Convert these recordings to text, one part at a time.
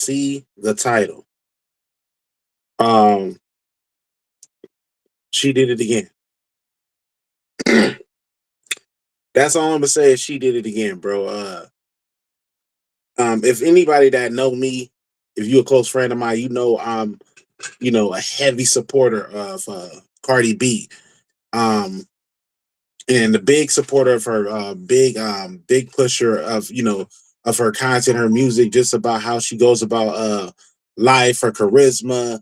See the title. Um, she did it again. That's all I'm gonna say is she did it again, bro. If anybody that know me, if you're a close friend of mine, you know I'm, a heavy supporter of Cardi B. Um, and the big supporter of her, big pusher of of her content, her music, just about how she goes about life, her charisma.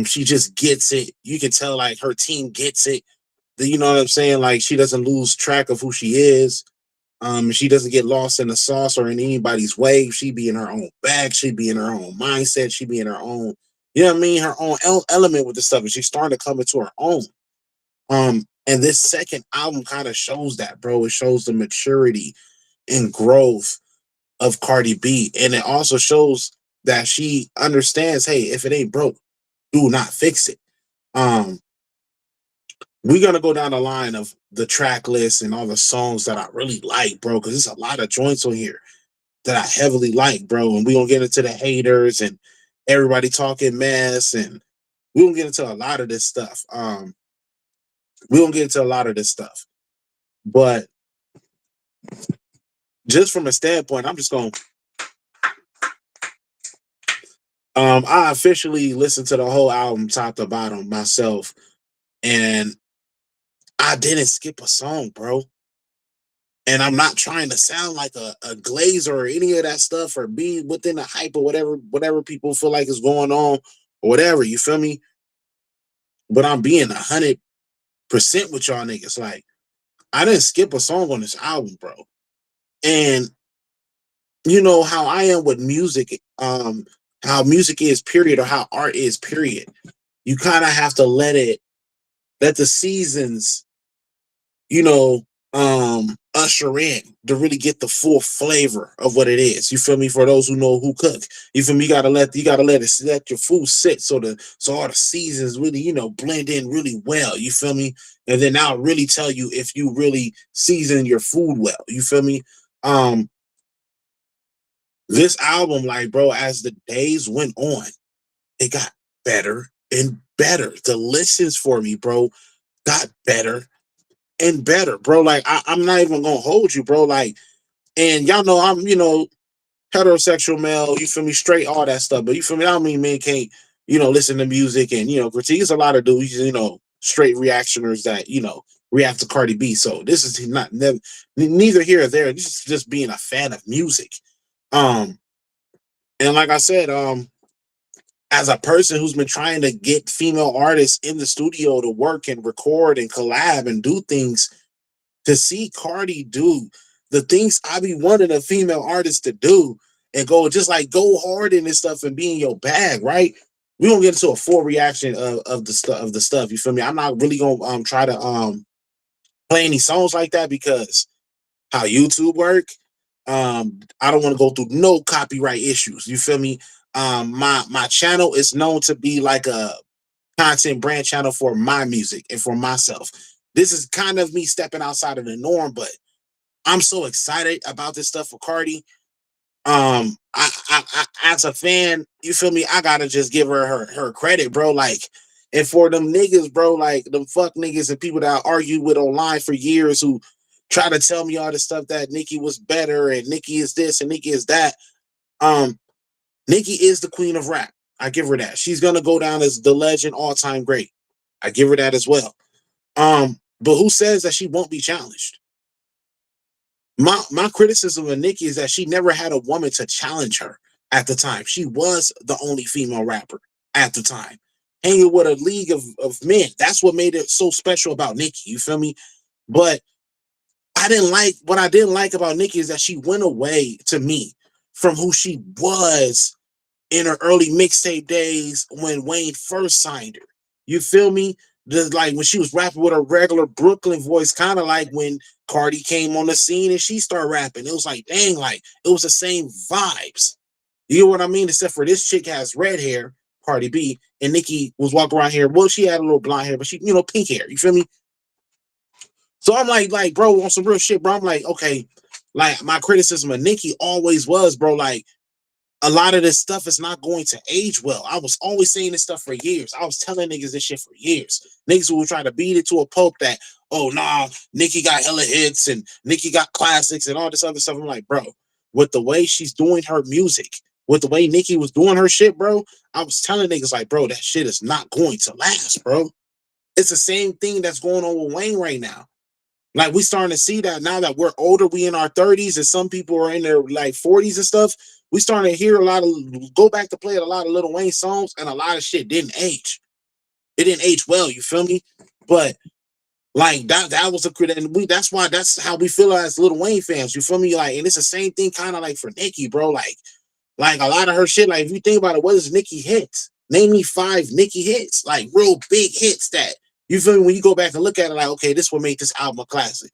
She just gets it. You can tell like her team gets it. You know what I'm saying? Like she doesn't lose track of who she is. She doesn't get lost in the sauce or in anybody's way. She be in her own bag. She be in her own mindset. She be in her own, you know what I mean? Her own element with the stuff. And she's starting to come into her own. And this second album kind of shows that, bro. It shows the maturity and growth of Cardi B. And it also shows that she understands, hey, if it ain't broke, do not fix it. Um, we're gonna go down the line of the track list and all the songs that I really like, bro, because there's a lot of joints on here that I heavily like, bro. And we're gonna get into the haters and everybody talking mess, and we're gonna get into a lot of this stuff. We're gonna get into a lot of this stuff. But just from a standpoint, I'm just gonna I officially listened to the whole album top to bottom myself, and I didn't skip a song, bro. And I'm not trying to sound like a glazer or any of that stuff or be within the hype or whatever people feel like is going on or whatever. You feel me? But I'm being 100% with y'all niggas. Like I didn't skip a song on this album, bro. And you know how I am with music, how music is period or how art is period. You kind of have to let the seasons, you know, usher in to really get the full flavor of what it is. You feel me? For those who know who cook, you feel me? You gotta let it let your food sit so all the seasons really, blend in really well. You feel me? And then I'll really tell you if you really season your food well. You feel me? Um, this album, like, bro, as the days went on, it got better and better. The listens for me, bro, got better and better, bro. Like I'm not even gonna hold you, bro. Like, and y'all know I'm, heterosexual male. You feel me? Straight, all that stuff. But you feel me? I don't mean men can't, listen to music and critique. It's a lot of dudes, straight reactioners that react to Cardi B. So this is not neither here or there. This is just being a fan of music. Um, and like I said, as a person who's been trying to get female artists in the studio to work and record and collab and do things, to see Cardi do the things I be wanting a female artist to do and go just like go hard in this stuff and be in your bag, right? We gonna get into a full reaction of the stuff. You feel me? I'm not really gonna try to play any songs like that because how YouTube work. I don't want to go through no copyright issues. You feel me? My channel is known to be like a content brand channel for my music and for myself. This is kind of me stepping outside of the norm, but I'm so excited about this stuff for Cardi. I as a fan, you feel me? I gotta just give her credit, bro. Like, and for them niggas, bro, like them fuck niggas and people that I argued with online for years who try to tell me all this stuff that Nicki was better and Nicki is this and Nicki is that. Um, Nicki is the queen of rap. I give her that. She's gonna go down as the legend, all time great. I give her that as well. But who says that she won't be challenged? My criticism of Nicki is that she never had a woman to challenge her at the time. She was the only female rapper at the time. Hanging with a league of men. That's what made it so special about Nicki. You feel me? But what I didn't like about Nicki is that she went away to me from who she was in her early mixtape days when Wayne first signed her. You feel me? Just like when she was rapping with a regular Brooklyn voice, kind of like when Cardi came on the scene and she started rapping. It was like, dang, like it was the same vibes. You know what I mean? Except for this chick has red hair, Cardi B, and Nicki was walking around here. Well, she had a little blonde hair, but she, pink hair. You feel me? So I'm like, bro, on some real shit, bro. I'm like, okay, like my criticism of Nicki always was, bro, like a lot of this stuff is not going to age well. I was always saying this stuff for years. I was telling niggas this shit for years. Niggas will try to beat it to a pulp that, oh nah, Nicki got hella hits and Nicki got classics and all this other stuff. I'm like, bro, with the way she's doing her music, with the way Nicki was doing her shit, bro, I was telling niggas like, bro, that shit is not going to last, bro. It's the same thing that's going on with Wayne right now. Like we starting to see that now that we're older, we in our 30s, and some people are in their like 40s and stuff. We starting to hear a lot of go back to play a lot of Lil Wayne songs, and a lot of shit didn't age. It didn't age well, you feel me? But like that was a credit, and that's how we feel as Lil Wayne fans. You feel me? Like, and it's the same thing kind of like for Nicki, bro. Like a lot of her shit. Like if you think about it, what is Nicki hits? Name me 5 Nicki hits, like real big hits that you feel me when you go back and look at it. Like, okay, this what made this album a classic.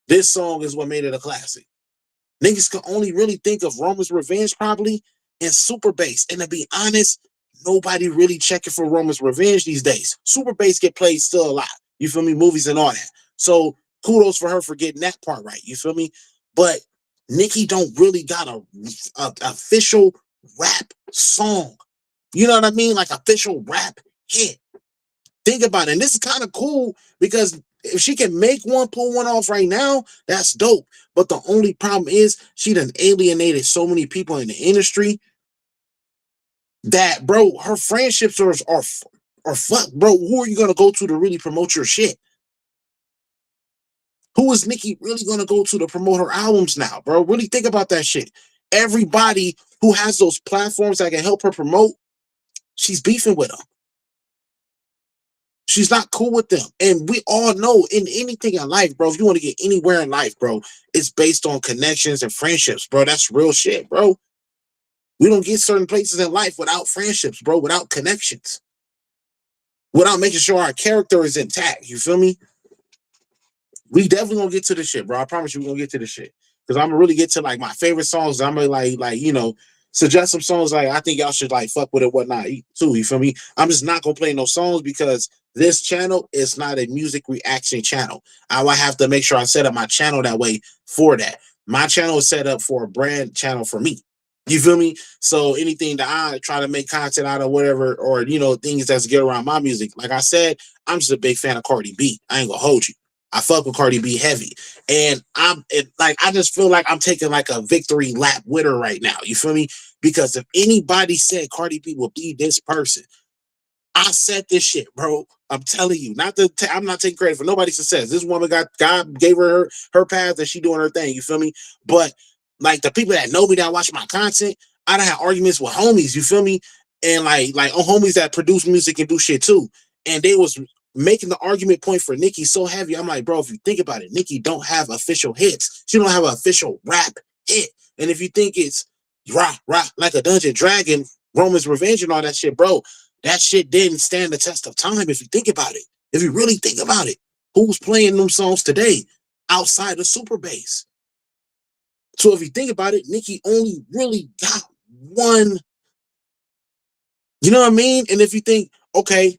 This song is what made it a classic. Niggas can only really think of Roman's Revenge probably and Super Bass. And to be honest, nobody really checking for Roman's Revenge these days. Super Bass get played still a lot. You feel me? Movies and all that. So kudos for her for getting that part right. You feel me? But Nicki don't really got a official rap song. You know what I mean? Like official rap hit. Think about it. And this is kind of cool because if she can make one, pull one off right now, that's dope. But the only problem is she done alienated so many people in the industry that, bro, her friendships are fucked, bro. Who are you gonna go to really promote your shit? Who is Nicki really gonna go to promote her albums now, bro? Really think about that shit. Everybody who has those platforms that can help her promote, she's beefing with them. She's not cool with them. And we all know in anything in life, bro, if you want to get anywhere in life, bro, it's based on connections and friendships, bro. That's real shit, bro. We don't get certain places in life without friendships, bro, without connections, without making sure our character is intact. You feel me? We definitely gonna get to this shit, bro. I promise you we're gonna get to this shit. Because I'm gonna really get to like my favorite songs. I'm gonna suggest some songs like I think y'all should like fuck with it, whatnot too. You feel me? I'm just not gonna play no songs because this channel is not a music reaction channel. I will have to make sure I set up my channel that way for that. My channel is set up for a brand channel for me. You feel me? So anything that I try to make content out of, whatever, or things that's get around my music. Like I said, I'm just a big fan of Cardi B. I ain't gonna hold you. I fuck with Cardi B heavy. And I just feel like I'm taking like a victory lap with her right now. You feel me? Because if anybody said Cardi B will be this person, I said this shit, bro. I'm telling you, I'm not taking credit for nobody's success. This woman God gave her path and she doing her thing. You feel me? But like the people that know me that watch my content, I done had arguments with homies. You feel me? And like homies that produce music and do shit too. And they was making the argument point for Nicki so heavy. I'm like, bro, if you think about it, Nicki don't have official hits. She don't have an official rap hit. And if you think it's rock like a Dungeon Dragon, Roman's Revenge and all that shit, bro, that shit didn't stand the test of time if you think about it. If you really think about it, who's playing them songs today outside of Super Bass? So if you think about it, Nicki only really got one. You know what I mean? And if you think, okay,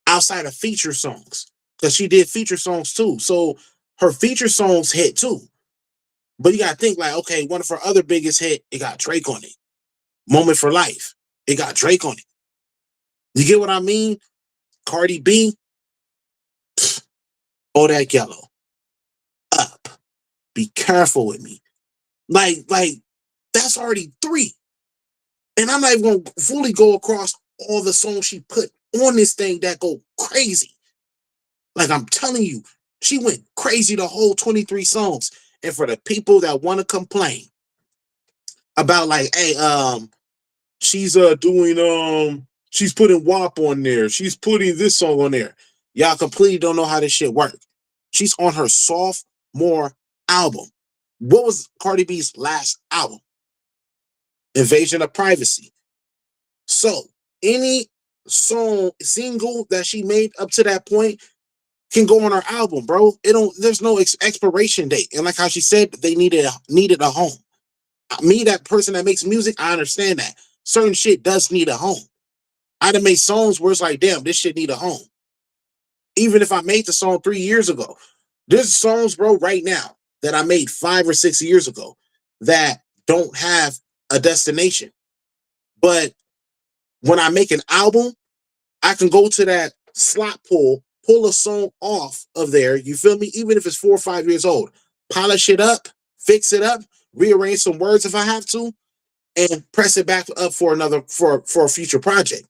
outside of feature songs, because she did feature songs too. So her feature songs hit too. But you got to think like, okay, one of her other biggest hit, it got Drake on it. Moment for Life, it got Drake on it. You get what I mean? Cardi B, all that yellow. Up. Be careful with me. Like, that's already 3. And I'm not even going to fully go across all the songs she put on this thing that go crazy. Like I'm telling you, she went crazy the whole 23 songs. And for the people that want to complain about like, hey, she's she's putting WAP on there. She's putting this song on there. Y'all completely don't know how this shit works. She's on her sophomore album. What was Cardi B's last album? Invasion of Privacy. So any single that she made up to that point can go on her album, bro. There's no expiration date. And like how she said, they needed a home. Me, that person that makes music, I understand that. Certain shit does need a home. I done made songs where it's like, damn, this shit need a home. Even if I made the song 3 years ago. There's songs, bro, right now that I made 5 or 6 years ago that don't have a destination. But when I make an album, I can go to that slot pull a song off of there. You feel me? Even if it's 4 or 5 years old, polish it up, fix it up, rearrange some words if I have to, and press it back up for another for a future project.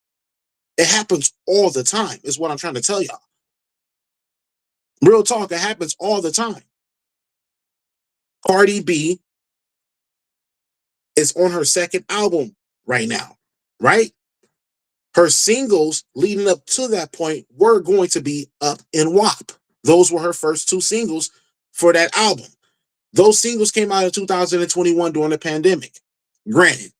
It happens all the time, is what I'm trying to tell y'all. Real talk, it happens all the time. Cardi B is on her second album right now, right? Her singles leading up to that point were going to be Up and WAP. Those were her first two singles for that album. Those singles came out in 2021 during the pandemic. Granted,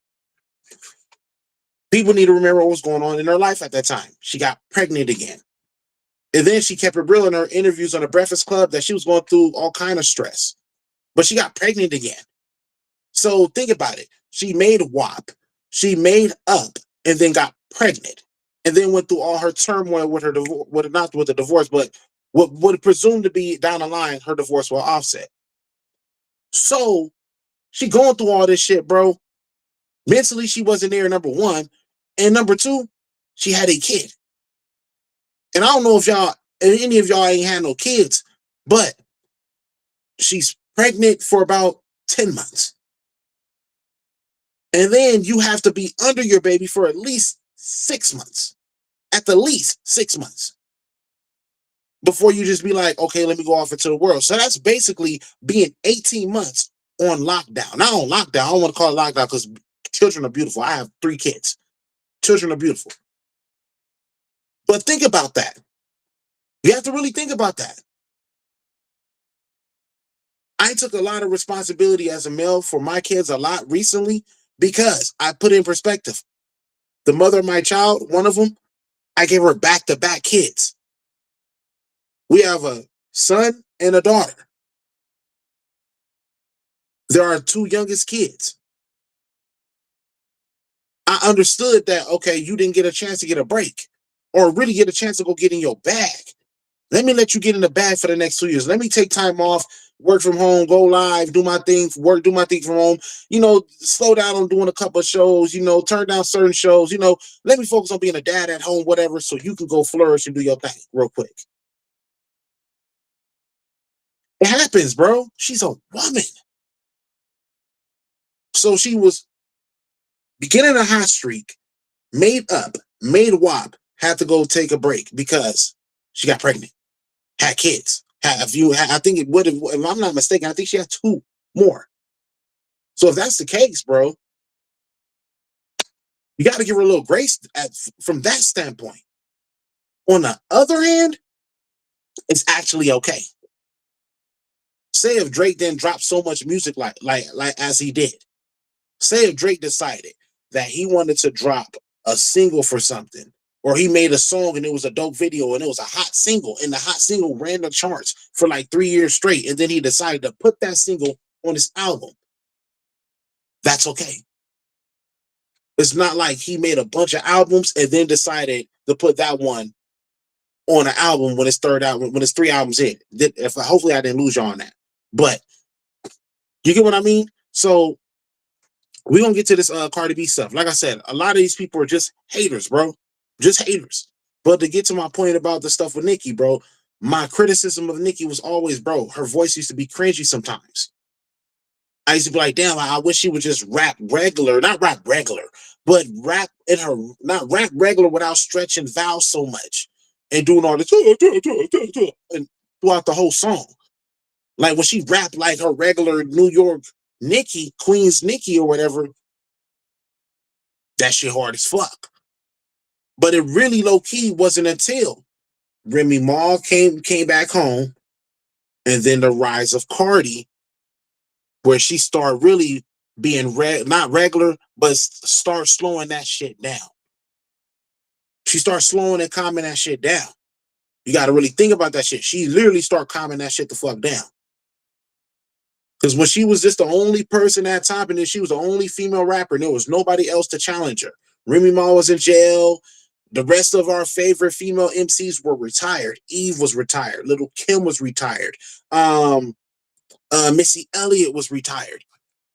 people need to remember what was going on in her life at that time. She got pregnant again. And then she kept it real in her interviews on the Breakfast Club that she was going through all kind of stress. But she got pregnant again. So think about it. She made WAP. She made Up and then got pregnant. And then went through all her turmoil with her divorce, not with the divorce, but what would presume to be down the line her divorce with Offset. So she going through all this shit, bro. Mentally, she wasn't there, number one. And number two, she had a kid. And I don't know if any of y'all ain't had no kids, but she's pregnant for about 10 months. And then you have to be under your baby for at least 6 months. At the least 6 months. Before you just be like, okay, let me go off into the world. So that's basically being 18 months on lockdown. Not on lockdown. I don't want to call it lockdown because children are beautiful. I have 3 kids. Children are beautiful. But think about that. You have to really think about that. I took a lot of responsibility as a male for my kids a lot recently because I put in perspective. The mother of my child, one of them, I gave her back-to-back kids. We have a son and a daughter. There are 2 youngest kids. I understood that, okay, you didn't get a chance to get a break or really get a chance to go get in your bag. Let me let you get in the bag for the next 2 years. Let me take time off, work from home, go live, do my thing, do my thing from home, slow down on doing a couple of shows, turn down certain shows, let me focus on being a dad at home, whatever, so you can go flourish and do your thing real quick. It happens, bro. She's a woman. So she was beginning a hot streak, made Up, made WAP, had to go take a break because she got pregnant, had kids. I think if I'm not mistaken, I think she had 2 more. So if that's the case, bro, you got to give her a little grace from that standpoint. On the other hand, it's actually okay. Say if Drake didn't drop so much music like as he did. Say if Drake decided that he wanted to drop a single for something, or he made a song and it was a dope video and it was a hot single, and the hot single ran the charts for like 3 years straight, and then he decided to put that single on his album. That's okay. It's not like he made a bunch of albums and then decided to put that one on an album when it's 3 albums in. Hopefully I didn't lose y'all on that. But you get what I mean? So we're gonna get to this Cardi B stuff. Like I said, a lot of these people are just haters, bro. Just haters. But to get to my point about the stuff with Nicki, bro, my criticism of Nicki was always, bro, her voice used to be cringy sometimes. I used to be like, damn, I wish she would just rap regular, not rap regular, but rap in her, not rap regular without stretching vowels so much and doing all this and throughout the whole song. Like when she rapped like her regular New York Nicki, Queens Nicki or whatever, that shit hard as fuck. But it really low key wasn't until Remy Ma came back home, and then the rise of Cardi, where she started really being not regular, but start slowing that shit down. She started slowing and calming that shit down. You got to really think about that shit. She literally started calming that shit the fuck down. Because when she was just the only person at top, and then she was the only female rapper, and there was nobody else to challenge her. Remy Ma was in jail. The rest of our favorite female MCs were retired. Eve was retired. Little Kim was retired. Missy Elliott was retired.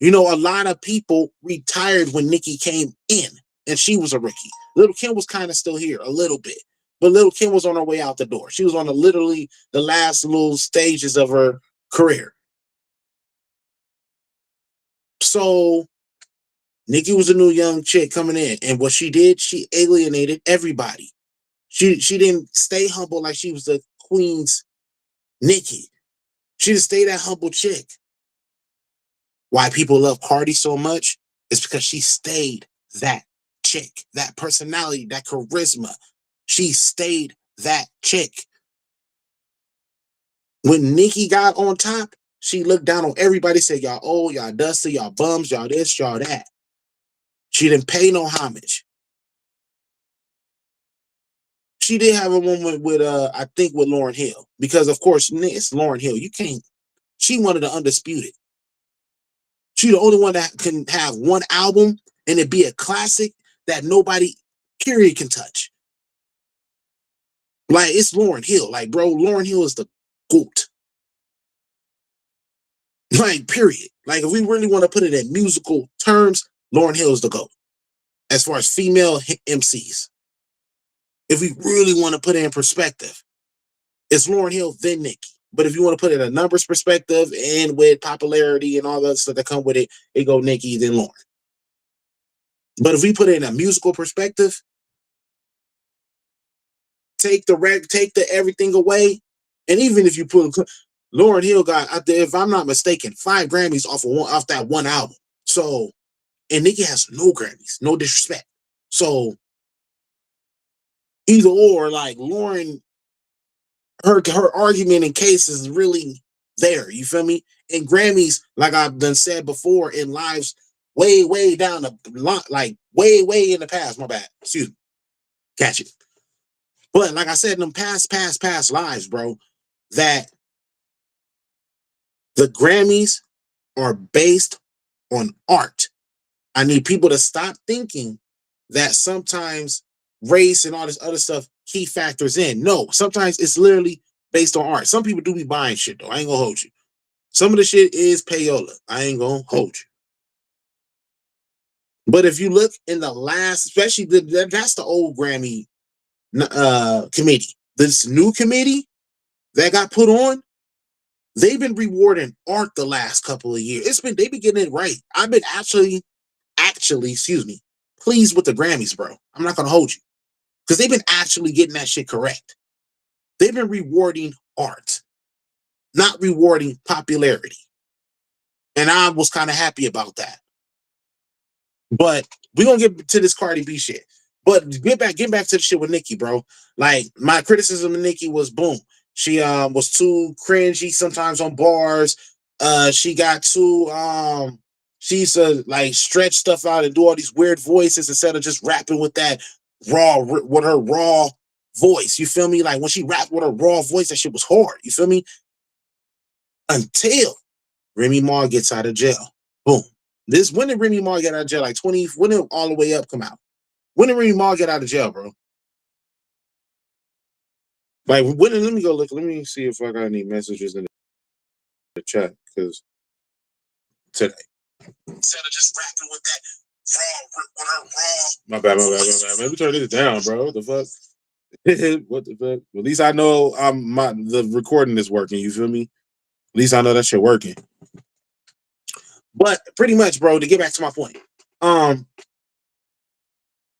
You know, a lot of people retired when Nicki came in, and she was a rookie. Little Kim was kind of still here a little bit, but Little Kim was on her way out the door. She was on literally the last little stages of her career. So Nicki was a new young chick coming in, and what she did, she alienated everybody. She didn't stay humble like she was the queen's Nicki. She just stayed that humble chick. Why people love Cardi so much is because she stayed that chick, that personality, that charisma. She stayed that chick. When Nicki got on top, she looked down on everybody, said, y'all old, y'all dusty, y'all bums, y'all this, y'all that. She didn't pay no homage. She did have a moment with, I think, with Lauryn Hill, because of course it's Lauryn Hill. You can't. She wanted the undisputed. She the only one that can have one album and it be a classic that nobody, period, can touch. Like, it's Lauryn Hill. Like, bro, Lauryn Hill is the GOAT. Like, period. Like, if we really want to put it in musical terms, Lauryn Hill is the GOAT. As far as female MCs. If we really want to put it in perspective, it's Lauryn Hill, then Nicki. But if you want to put it in a numbers perspective and with popularity and all that stuff that come with it, it go Nicki, then Lauryn. But if we put it in a musical perspective, take the everything away, and even if you put Lauryn Hill got, if I'm not mistaken, 5 Grammys off that one album. So, and Nicki has no Grammys, no disrespect. So either or, like Lauryn, her argument in case is really there. You feel me? And Grammys, like I've done said before in lives, way down the line, like way in the past. My bad. Excuse me. Catch it. But like I said, in them past lives, bro, that the Grammys are based on art. I need people to stop thinking that sometimes race and all this other stuff key factors in. No, sometimes it's literally based on art. Some people do be buying shit though. I ain't gonna hold you. Some of the shit is payola. I ain't gonna hold you. But if you look in the last, especially that's the old Grammy committee. This new committee that got put on, they've been rewarding art the last couple of years. They've been getting it right. I've been actually, excuse me, pleased with the Grammys, bro. I'm not gonna hold you. Because they've been actually getting that shit correct. They've been rewarding art, not rewarding popularity. And I was kind of happy about that. But we're gonna get to this Cardi B shit. But get back to the shit with Nicki, bro. Like, my criticism of Nicki was boom. She was too cringy sometimes on bars. She got too she used to like stretch stuff out and do all these weird voices instead of just rapping with that with her raw voice. You feel me? Like when she rapped with her raw voice, that shit was hard. You feel me? Until Remy Ma gets out of jail. Boom. When did Remy Ma get out of jail? Like 20, when did All the Way Up come out? When did Remy Ma get out of jail, bro? Like, let me go look. Let me see if I got any messages in the chat, because today. Instead of just rapping with that raw. My bad. Let me turn this down, bro. What the fuck? What the fuck? At least I know the recording is working. You feel me? At least I know that shit working. But pretty much, bro, to get back to my point,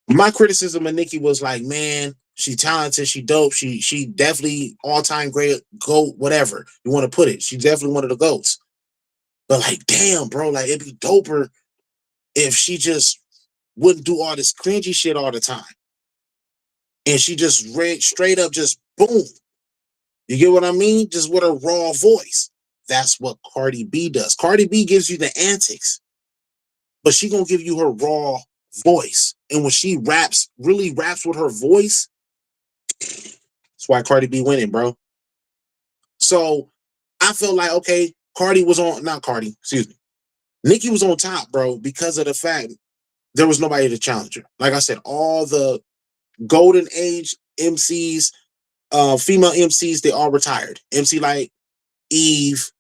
my criticism of Nicki was like, man, she talented, she dope, she definitely all-time great, GOAT, whatever you want to put it. She definitely one of the GOATs. But like, damn, bro, like it'd be doper if she just wouldn't do all this cringy shit all the time. And she just straight up just boom. You get what I mean? Just with a raw voice. That's what Cardi B does. Cardi B gives you the antics, but she gonna give you her raw voice. And when she really raps with her voice, that's why Cardi B winning, bro. So I feel like, okay, Nicki was on top, bro, because of the fact there was nobody to challenge her. Like I said, all the golden age MCs, female MCs, they all retired. MC like Eve,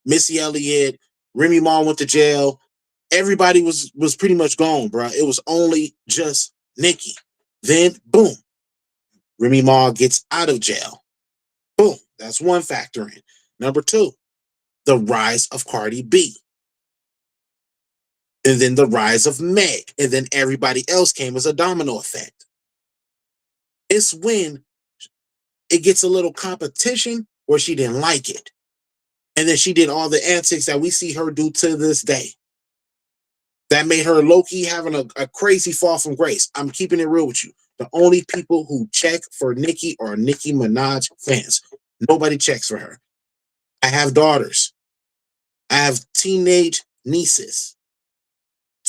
Missy Elliott, Remy Ma went to jail. Everybody was pretty much gone, bro. It was only just Nicki. Then boom, Remy Ma gets out of jail. Boom, that's one factor in. Number two, the rise of Cardi B. And then the rise of Meg. And then everybody else came as a domino effect. It's when it gets a little competition where she didn't like it. And then she did all the antics that we see her do to this day. That made her low-key having a crazy fall from grace. I'm keeping it real with you. The only people who check for Nicki are Nicki Minaj fans. Nobody checks for her. I have daughters. I have teenage nieces,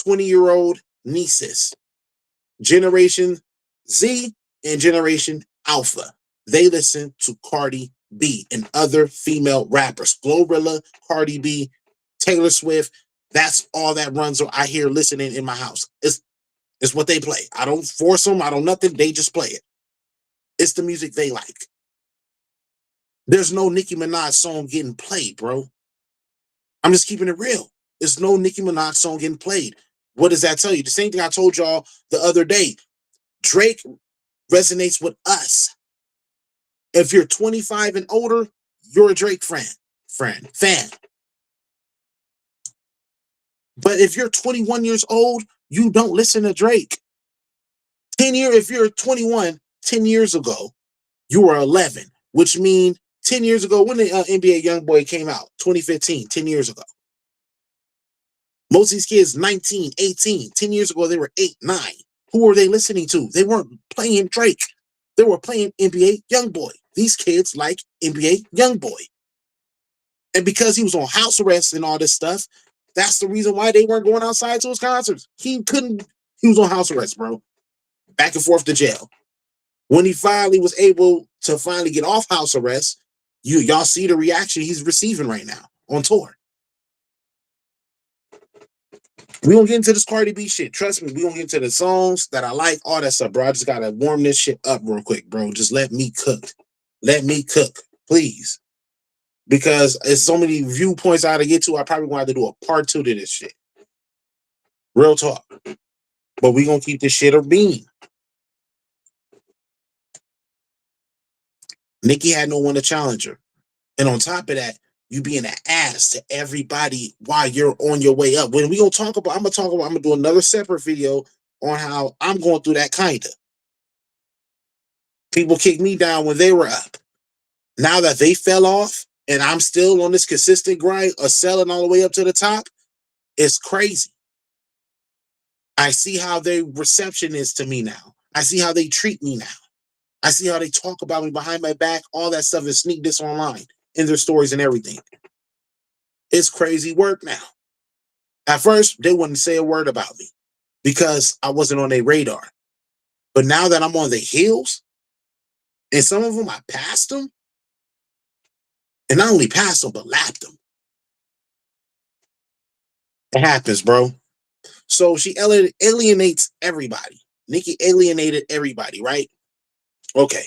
20-year-old nieces, Generation Z and Generation Alpha. They listen to Cardi B and other female rappers. Glorilla, Cardi B, Taylor Swift. That's all that runs I hear listening in my house. It's what they play. I don't force them. I don't nothing. They just play it. It's the music they like. There's no Nicki Minaj song getting played, bro. I'm just keeping it real. There's no Nicki Minaj song getting played. What does that tell you? The same thing I told y'all the other day. Drake resonates with us. If you're 25 and older, you're a Drake fan. But if you're 21 years old, you don't listen to Drake. If you're 21, 10 years ago, you were 11, which means 10 years ago, when the NBA Youngboy came out, 2015, 10 years ago. Most of these kids, 19, 18, 10 years ago, they were 8, 9. Who were they listening to? They weren't playing Drake. They were playing NBA Youngboy. These kids like NBA Youngboy. And because he was on house arrest and all this stuff, that's the reason why they weren't going outside to his concerts. He was on house arrest, bro. Back and forth to jail. When he finally was able to finally get off house arrest, y'all see the reaction he's receiving right now on tour. We gonna get into this Cardi B shit. Trust me, we gonna get into the songs that I like, all that stuff, bro. I just gotta warm this shit up real quick, bro. Just let me cook. Let me cook, please. Because there's so many viewpoints I gotta get to, I probably want to do a part 2 to this shit. Real talk. But we gonna keep this shit a bean. Nicki had no one to challenge her. And on top of that, you being an ass to everybody while you're on your way up. When we I'm gonna do another separate video on how I'm going through that kinda. People kicked me down when they were up. Now that they fell off and I'm still on this consistent grind of selling all the way up to the top, it's crazy. I see how their reception is to me now. I see how they treat me now. I see how they talk about me behind my back. All that stuff is sneak this online in their stories and everything. It's crazy work now. At first, they wouldn't say a word about me because I wasn't on their radar. But now that I'm on the heels, and some of them I passed them, and not only passed them, but lapped them. It happens, bro. So she alienates everybody. Nicki alienated everybody, right? Okay.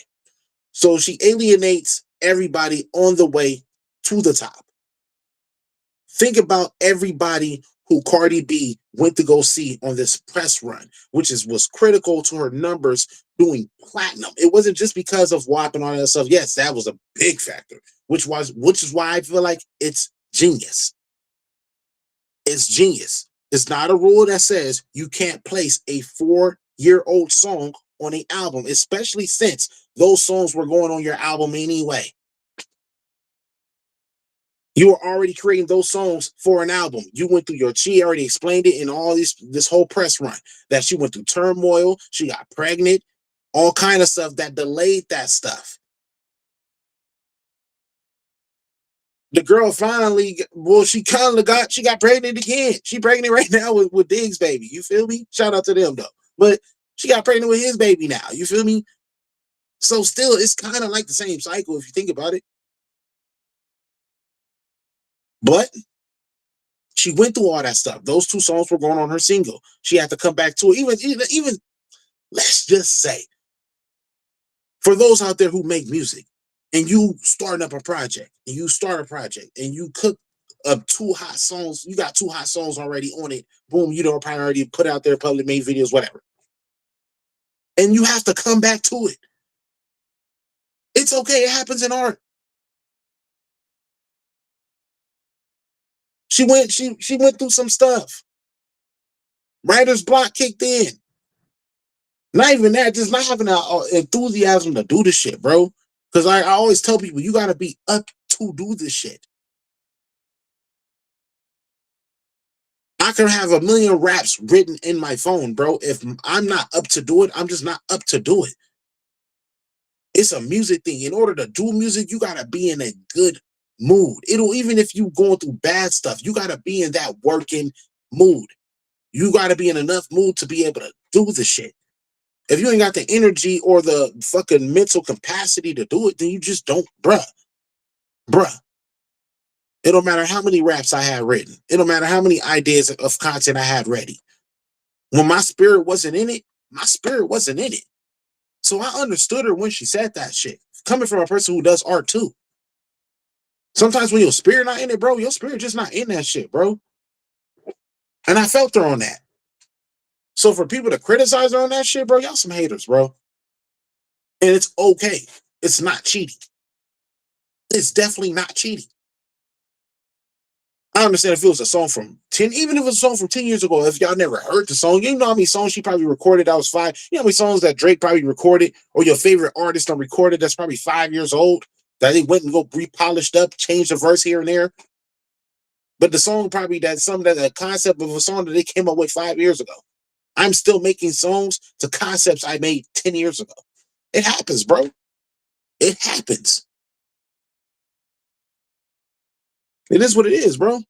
So she alienates everybody on the way to the top. Think about everybody who Cardi B went to go see on this press run, which was critical to her numbers doing platinum. It wasn't just because of WAP and all that stuff. Yes, that was a big factor, which is why I feel like it's genius. It's genius. It's not a rule that says you can't place a 4-year-old song on an album, especially since those songs were going on your album anyway. You were already creating those songs for an album. You went through she already explained it in all this whole press run that she went through turmoil, she got pregnant, all kind of stuff that delayed that stuff. The girl finally, she got pregnant again. She pregnant right now with Diggs' baby. You feel me? Shout out to them though. But she got pregnant with his baby now. You feel me? So still, it's kind of like the same cycle if you think about it. But she went through all that stuff. Those 2 songs were going on her single. She had to come back to it. Even let's just say, for those out there who make music and you starting up a project and you start a project and you cook two hot songs. You got two hot songs already on it. Boom, you don't probably already put out there, public made videos, whatever. And you have to come back to it. It's okay. It happens in art. She went through some stuff. Writer's block kicked in. Not even that, just not having the enthusiasm to do the shit, bro. Because I always tell people, you gotta be up to do this shit. I can have a million raps written in my phone, bro. If I'm not up to do it, I'm just not up to do it. It's a music thing. In order to do music, you gotta be in a good mood. It'll even if you going through bad stuff, you gotta be in that working mood. You gotta be in enough mood to be able to do the shit. If you ain't got the energy or the fucking mental capacity to do it, then you just don't, bruh. It don't matter how many raps I had written. It don't matter how many ideas of content I had ready. When my spirit wasn't in it, my spirit wasn't in it. So I understood her when she said that shit. Coming from a person who does art too. Sometimes when your spirit not in it, bro, your spirit just not in that shit, bro. And I felt her on that. So for people to criticize her on that shit, bro, y'all some haters, bro. And it's okay. It's not cheating. It's definitely not cheating. I understand if it was a song from 10, even if it was a song from 10 years ago, if y'all never heard the song, you know how many songs she probably recorded that was fine. You know how many songs that Drake probably recorded or your favorite artist on recorded that's probably 5 years old that they went and go repolished up, changed the verse here and there. But the song probably that some that the concept of a song that they came up with 5 years ago. I'm still making songs to concepts I made 10 years ago. It happens, bro. It happens. It is what it is, bro.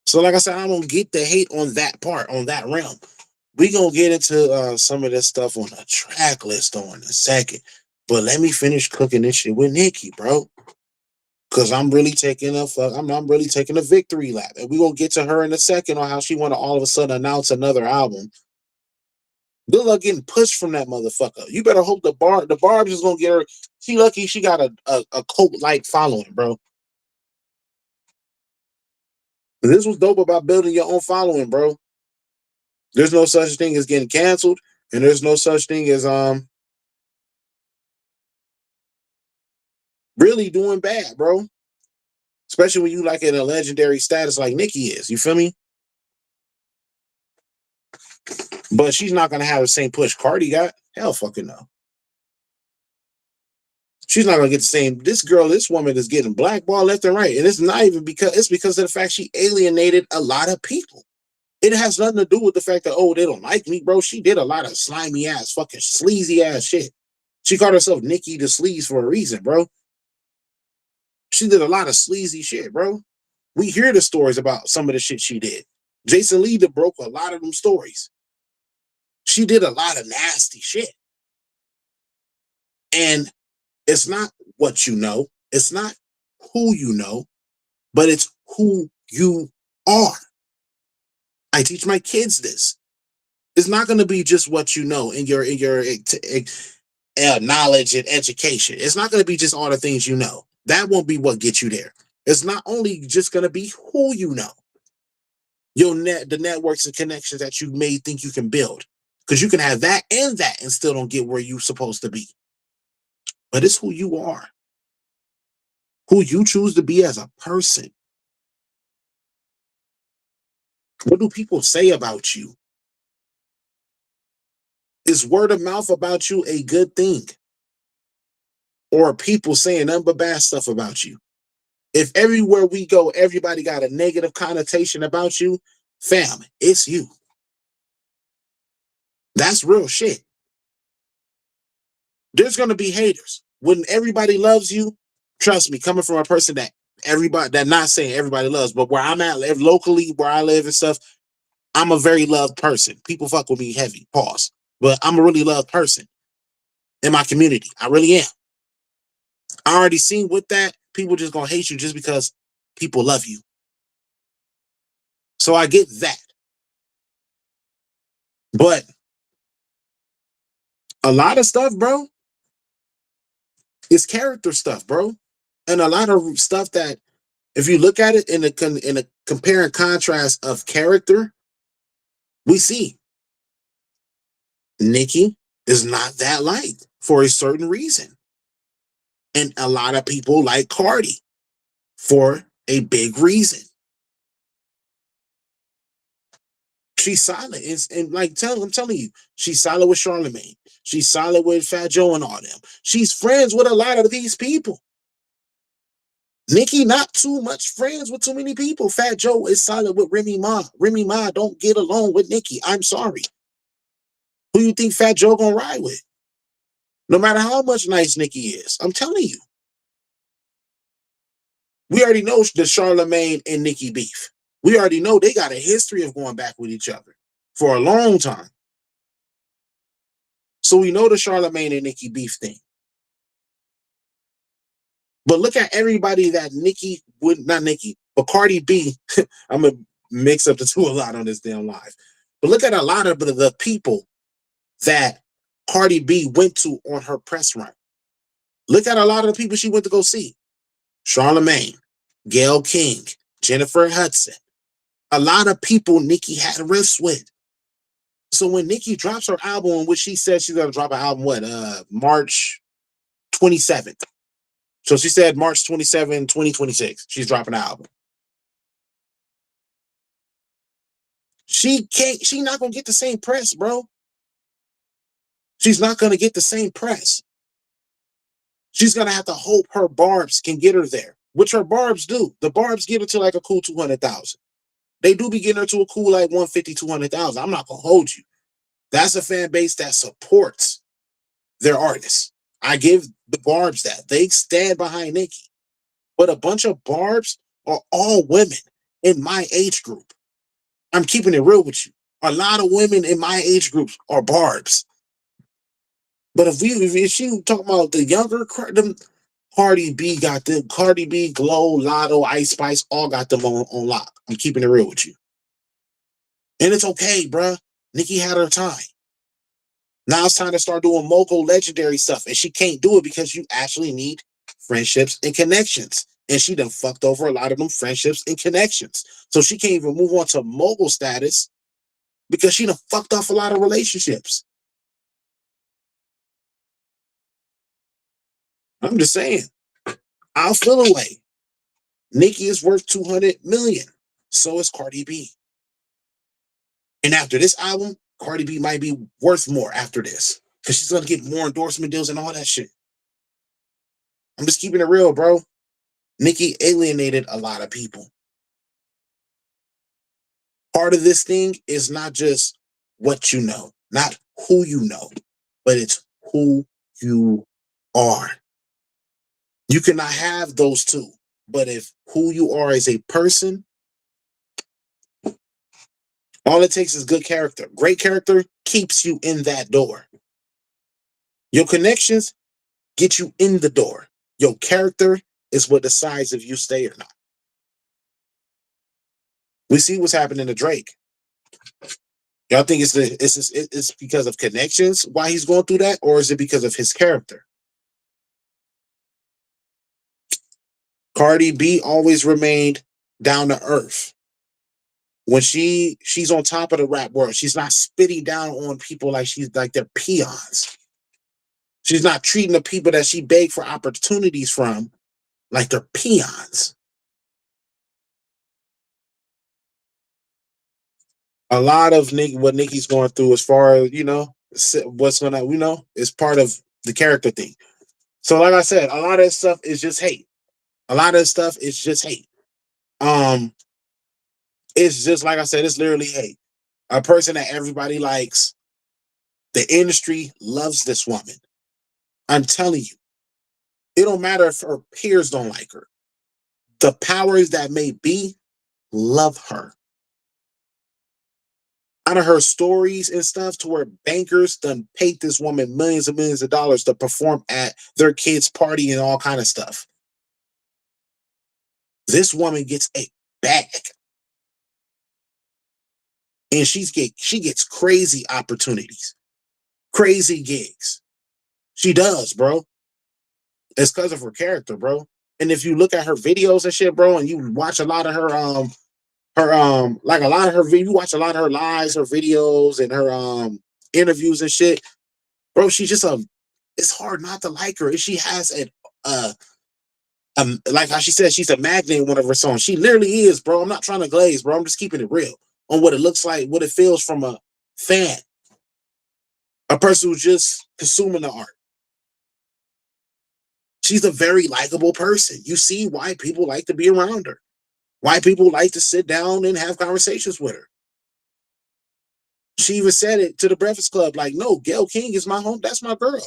So, like I said, I don't get the hate on that part, on that realm. We gonna get into some of this stuff on the track list on a second. But let me finish cooking this shit with Nikki, bro. Cause I'm really taking I'm really taking a victory lap. And we're gonna get to her in a second on how she wanna all of a sudden announce another album. Good luck getting pushed from that motherfucker. You better hope the Barb's is gonna get her. She lucky she got a cult like following, bro. This was dope about building your own following, bro. There's no such thing as getting canceled, and there's no such thing as really doing bad, bro. Especially when you like in a legendary status like Nicki is. You feel me? But she's not gonna have the same push Cardi got. Hell fucking no. She's not gonna get the same. This woman is getting blackballed left and right. And it's not even because of the fact she alienated a lot of people. It has nothing to do with the fact that, oh, they don't like me, bro. She did a lot of slimy ass, fucking sleazy ass shit. She called herself Nicki the Sleaze for a reason, bro. She did a lot of sleazy shit, bro. We hear the stories about some of the shit she did. Jason Lee broke a lot of them stories. She did a lot of nasty shit. And it's not what you know. It's not who you know, but it's who you are. I teach my kids this. It's not going to be just what you know in your knowledge and education. It's not going to be just all the things you know. That won't be what gets you there. It's not only just going to be who you know. The networks and connections that you may think you can build. Because you can have that and still don't get where you're supposed to be. But it's who you are. Who you choose to be as a person. What do people say about you? Is word of mouth about you a good thing? Or are people saying nothing but bad stuff about you? If everywhere we go, everybody got a negative connotation about you, fam, it's you. That's real shit. There's going to be haters. When everybody loves you, trust me, coming from a person that not saying everybody loves, but where I'm at, locally, where I live and stuff, I'm a very loved person. People fuck with me heavy, pause. But I'm a really loved person in my community. I really am. I already seen with that, people just gonna hate you just because people love you. So I get that. But a lot of stuff, bro, is character stuff, bro. And a lot of stuff that, if you look at it in a compare and contrast of character, we see Nicki is not that liked for a certain reason. And a lot of people like Cardi for a big reason. She's solid. And like I'm telling you, she's solid with Charlemagne. She's solid with Fat Joe and all them. She's friends with a lot of these people. Nicki, not too much friends with too many people. Fat Joe is solid with Remy Ma. Remy Ma don't get along with Nicki. I'm sorry. Who you think Fat Joe gonna ride with? No matter how much nice Nicki is. I'm telling you. We already know the Charlemagne and Nicki beef. We already know they got a history of going back with each other for a long time. So we know the Charlemagne and Nicki beef thing. But look at everybody that Nicki would, not Nicki, but Cardi B. I'm gonna mix up the two a lot on this damn live. But look at a lot of the people that Cardi B went to on her press run. Look at a lot of the people she went to go see. Charlemagne, Gayle King, Jennifer Hudson. A lot of people Nicki had riffs with. So when Nicki drops her album, which she said she's gonna drop an album, March 27th. So she said March 27, 2026, she's dropping an album. She not gonna get the same press, bro. She's not gonna get the same press. She's gonna have to hope her barbs can get her there, which her barbs do. The barbs get her to like a cool 200,000. They do be getting her to a cool like 150, 200,000. I'm not gonna hold you. That's a fan base that supports their artists. I give the barbs that. They stand behind Nicki. But a bunch of barbs are all women in my age group. I'm keeping it real with you. A lot of women in my age groups are barbs. But if you talk about the younger, them Cardi B got them. Cardi B, Glow, Lotto, Ice Spice, all got them on lock. I'm keeping it real with you. And it's okay, bruh. Nicki had her time. Now it's time to start doing mogul legendary stuff. And she can't do it because you actually need friendships and connections. And she done fucked over a lot of them friendships and connections. So she can't even move on to mogul status because she done fucked off a lot of relationships. I'm just saying. I'll feel away. Nicki is worth 200 million. So is Cardi B. And after this album, Cardi B might be worth more after this. Because she's gonna get more endorsement deals and all that shit. I'm just keeping it real, bro. Nicki alienated a lot of people. Part of this thing is not just what you know, not who you know, but it's who you are. You cannot have those two. But if who you are as a person, all it takes is good character. Great character keeps you in that door. Your connections get you in the door. Your character is what decides if you stay or not. We see what's happening to Drake. Y'all think it's because of connections why he's going through that, or is it because of his character? Cardi B always remained down to earth. When she's on top of the rap world, she's not spitting down on people like she's like they're peons. She's not treating the people that she begged for opportunities from like they're peons. A lot of what Nicki's going through, as far as what's gonna, is part of the character thing. So, like I said, a lot of this stuff is just hate. A lot of this stuff is just hate. Um, it's just like I said, it's literally hate. A person that everybody likes. The industry loves this woman. I'm telling you, it don't matter if her peers don't like her. The powers that may be love her. Out of her stories and stuff, to where bankers done paid this woman millions and millions of dollars to perform at their kids' party and all kind of stuff. This woman gets a bag. And she gets crazy opportunities, crazy gigs. She does, bro. It's because of her character, bro. And if you look at her videos and shit, bro, and you watch a lot of her like a lot of her you watch a lot of her lives, her videos, and her interviews and shit, bro. She's just a it's hard not to like her. And she has uh like how she said she's a magnet in one of her songs. She literally is, bro. I'm not trying to glaze, bro. I'm just keeping it real on what it looks like, what it feels from a fan, a person who's just consuming the art. She's a very likable person. You see why people like to be around her, why people like to sit down and have conversations with her. She even said it to the Breakfast Club, like, no, Gayle King is my home. That's my girl.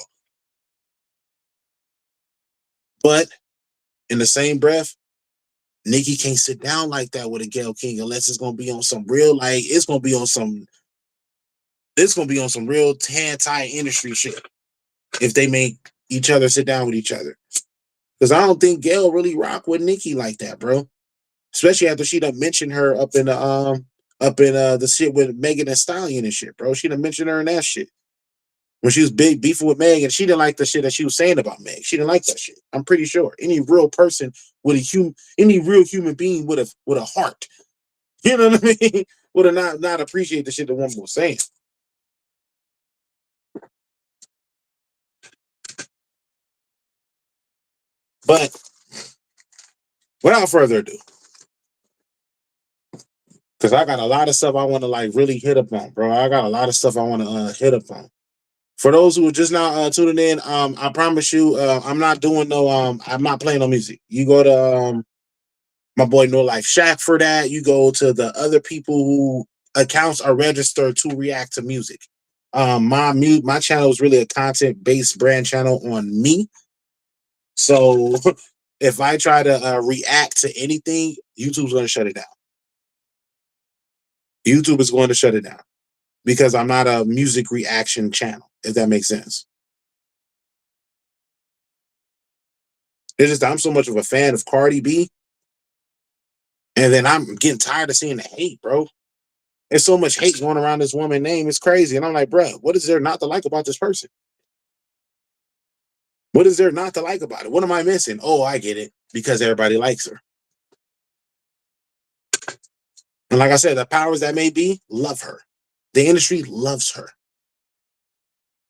But in the same breath, Nicki can't sit down like that with a Gayle King unless it's gonna be on some real, like, it's gonna be on some real anti industry shit if they make each other sit down with each other. Because I don't think Gayle really rock with Nicki like that, bro. Especially after she done mentioned her up in the shit with Megan Thee Stallion and shit, bro. She done mentioned her in that shit. When she was big beefing with Meg, and she didn't like the shit that she was saying about Meg. She didn't like that shit. I'm pretty sure. Any real person with a any real human being with a heart, you know what I mean, would have not appreciate the shit the woman was saying. But without further ado, because I got a lot of stuff I want to like really hit up on, bro. I got a lot of stuff I want to hit up on. For those who are just now tuning in, I promise you, I'm not doing no, I'm not playing no music. You go to my boy No Life Shack for that. You go to the other people who accounts are registered to react to music. My channel is really a content based brand channel on me. So if I try to react to anything, YouTube's going to shut it down. YouTube is going to shut it down because I'm not a music reaction channel, if that makes sense. It's just I'm so much of a fan of Cardi B, and then I'm getting tired of seeing the hate, bro. There's so much hate going around this woman's name. It's crazy. And I'm like, bro, what is there not to like about this person? What is there not to like about it? What am I missing? Oh, I get it. Because everybody likes her. And like I said, the powers that may be love her. The industry loves her.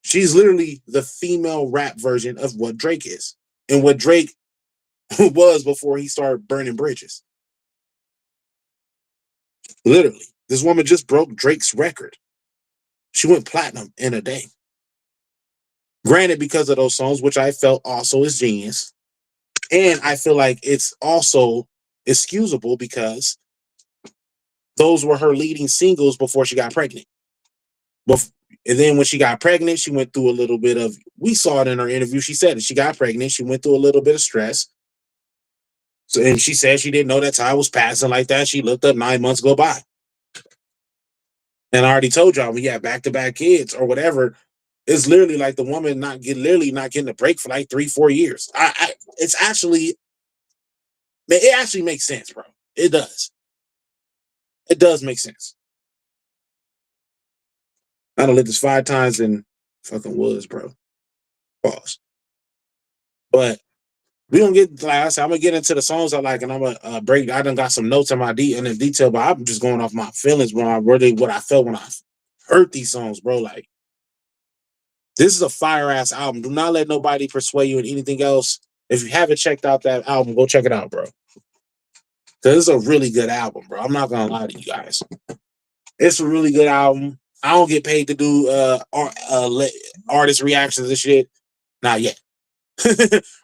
She's literally the female rap version of what Drake is and what Drake was before he started burning bridges. Literally. This woman just broke Drake's record. She went platinum in a day. Granted, because of those songs, which I felt also is genius. And I feel like it's also excusable because those were her leading singles before she got pregnant. And then when she got pregnant, she went through a little bit of, we saw it in her interview. She said that she got pregnant. She went through a little bit of stress. So, and she said she didn't know that time was passing like that. She looked up 9 months go by. And I already told y'all, when you have back-to-back kids or whatever, it's literally like the woman not getting a break for like 3-4 years. It's actually, man, it actually makes sense, bro. It does. It does make sense. I done lived this 5 times in fucking woods, bro. Pause. But we gonna get, like I said, I'm gonna get into the songs I like, and I'm gonna break. I done got some notes in my in the detail, but I'm just going off my feelings when I really what I felt when I heard these songs, bro. Like, this is a fire ass album. Do not let nobody persuade you in anything else. If you haven't checked out that album, go check it out, bro. Cause it's a really good album, bro. I'm not gonna lie to you guys. It's a really good album. I don't get paid to do artist reactions and shit. Not yet.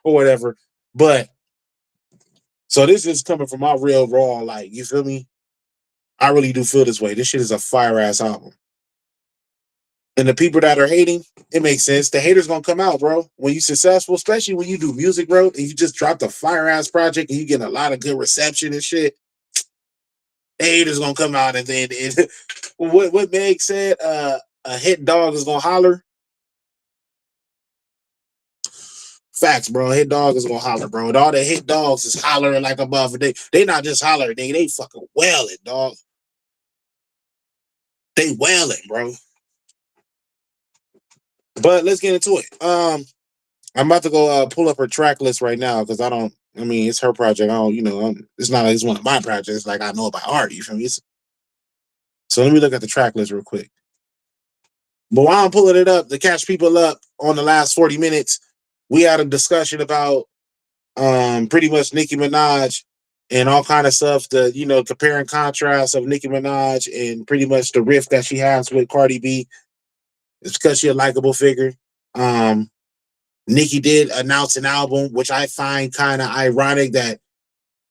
Or whatever. But so this is coming from my real raw, like, you feel me? I really do feel this way. This shit is a fire ass album. And the people that are hating, it makes sense. The haters gonna come out, bro. When you successful, especially when you do music, bro, and you just dropped a fire ass project and you get a lot of good reception and shit, the haters gonna come out and then what Meg said, a hit dog is gonna holler. Facts, bro. Hit dog is gonna holler, bro. And all the hit dogs is hollering like above. They not just hollering, they fucking wailing, dog. They wailing, bro. But let's get into it. I'm about to go pull up her track list right now because I don't I mean, it's her project. I don't, it's not like it's one of my projects. Like I know about art. You feel me? So let me look at the track list real quick. But while I'm pulling it up to catch people up on the last 40 minutes, we had a discussion about pretty much Nicki Minaj and all kind of stuff. The compare and contrast of Nicki Minaj and pretty much the riff that she has with Cardi B. It's because she's a likable figure. Um, Nicki did announce an album, which I find kind of ironic that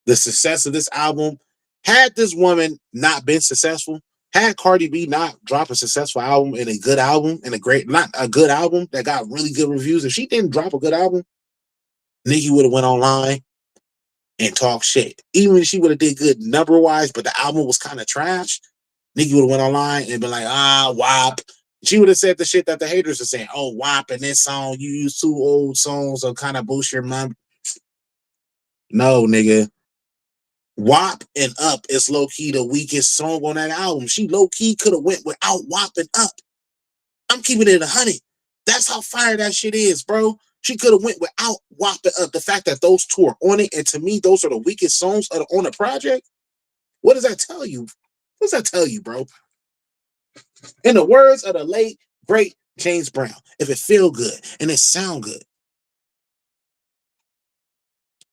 the success of this album, had this woman not been successful, had Cardi B not drop a successful album and a good album and not a good album that got really good reviews, if she didn't drop a good album, Nicki would have went online and talked shit. Even if she would have did good number wise, but the album was kind of trash, Nicki would have went online and been like, WAP. She would have said the shit that the haters are saying. Oh, WAP and this song, you use 2 old songs to kind of boost your mom. No, nigga. WAP and Up is low key the weakest song on that album. She low key could have went without WAP and Up. I'm keeping it 100. That's how fire that shit is, bro. She could have went without WAP and Up. The fact that those two are on it, and to me, those are the weakest songs on the project. What does that tell you? What does that tell you, bro? In the words of the late great James Brown, if it feel good and it sound good,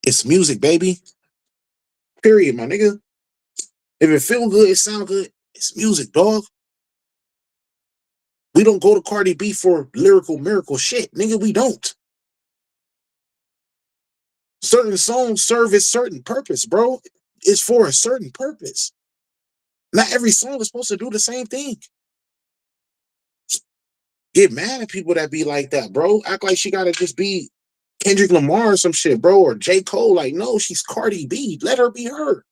it's music, baby. Period, my nigga. If it feel good, it sound good, it's music, dog. We don't go to Cardi B for lyrical miracle shit, nigga. We don't. Certain songs serve a certain purpose, bro. It's for a certain purpose. Not every song is supposed to do the same thing. Get mad at people that be like that, bro. Act like she gotta just be Kendrick Lamar or some shit, bro, or J. Cole. Like, no, she's Cardi B. Let her be her.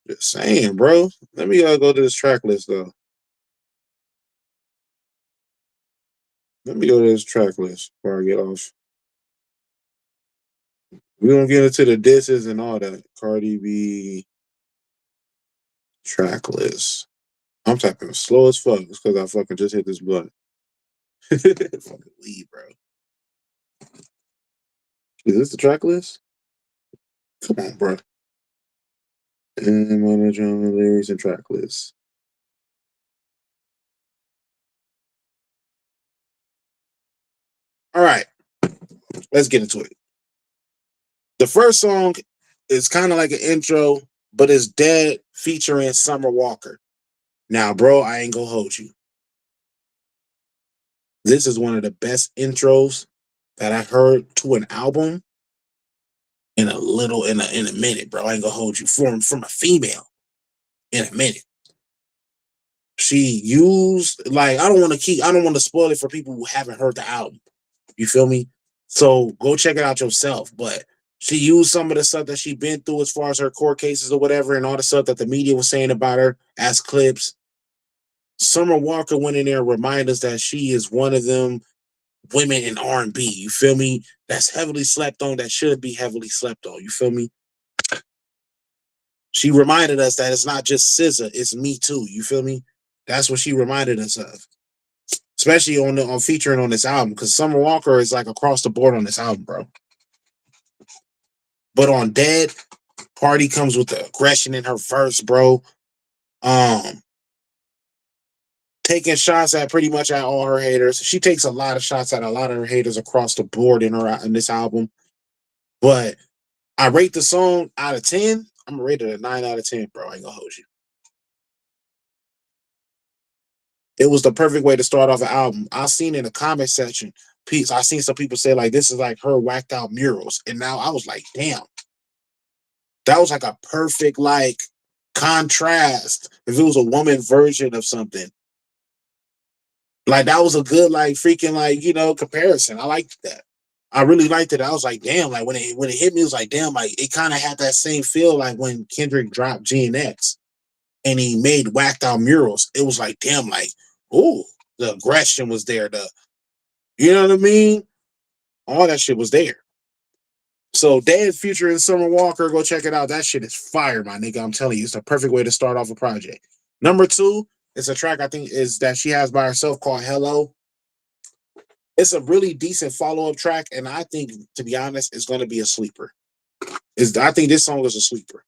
Just saying, bro. Let me go to this track list though. Let me go to this track list before I get off. We're gonna get into the disses and all that. Cardi B track list. I'm typing slow as fuck. It's because I fucking just hit this blunt. Fucking weed, bro. Is this the track list? Come on, bro. And monodrama lyrics and track list. All right, let's get into it. The first song is kind of like an intro, but it's Dead featuring Summer Walker. Now, bro, I ain't gonna hold you. This is one of the best intros that I heard to an album in a minute, bro. I ain't gonna hold you from a female in a minute. She used I don't want to spoil it for people who haven't heard the album. You feel me? So go check it out yourself. But she used some of the stuff that she been through as far as her court cases or whatever, and all the stuff that the media was saying about her as clips. Summer Walker went in there and reminded us that she is one of them women in R&B. You feel me? That's heavily slept on. That should be heavily slept on. You feel me? She reminded us that it's not just SZA, it's me too. You feel me? That's what she reminded us of, especially on featuring on this album, because Summer Walker is like across the board on this album, bro. But on Dead, Party comes with the aggression in her verse, bro. Um, Taking shots at pretty much at all her haters. She takes a lot of shots at a lot of her haters across the board in this album. But I rate the song out of 10. I'm gonna rate it a 9 out of 10, bro. I ain't gonna hold you. It was the perfect way to start off an album. I seen in the comment section, I seen some people say like this is like her whacked out murals. And now I was like, damn, that was like a perfect contrast. If it was a woman version of something. Like that was a good freaking comparison. I liked that. I really liked it. I was like, damn, like when it hit me, it was like, damn, like it kind of had that same feel like when Kendrick dropped G and X and he made whacked out murals. It was like, damn, like, ooh, the aggression was there. You know what I mean? All that shit was there. So Dead featuring Summer Walker, go check it out. That shit is fire, my nigga. I'm telling you, it's the perfect way to start off a project. Number two is a track I think is that she has by herself called Hello. It's a really decent follow-up track, and I think, to be honest, it's going to be a sleeper. I think this song is a sleeper,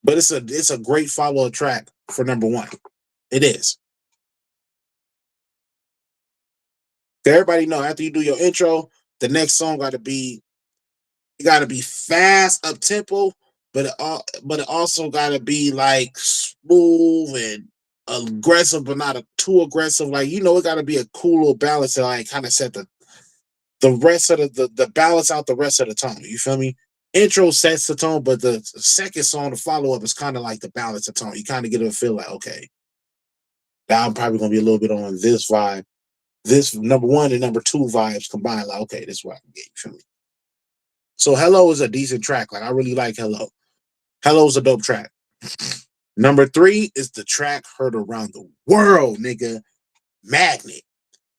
but it's a great follow-up track for number one. It is. Everybody know after you do your intro, the next song got to be fast, up tempo, but it also got to be like smooth and aggressive, but not too aggressive. Like it got to be a cool little balance to like kind of set the rest of the balance out the rest of the tone. You feel me? Intro sets the tone, but the second song, the follow up, is kind of like the balance of tone. You kind of get a feel like, okay, now I'm probably gonna be a little bit on this vibe. This number one and number two vibes combined, like, okay, this is what I can get. You feel me? So Hello is a decent track. Like I really like Hello. Hello's a dope track. Number three is the track heard around the world, nigga. Magnet.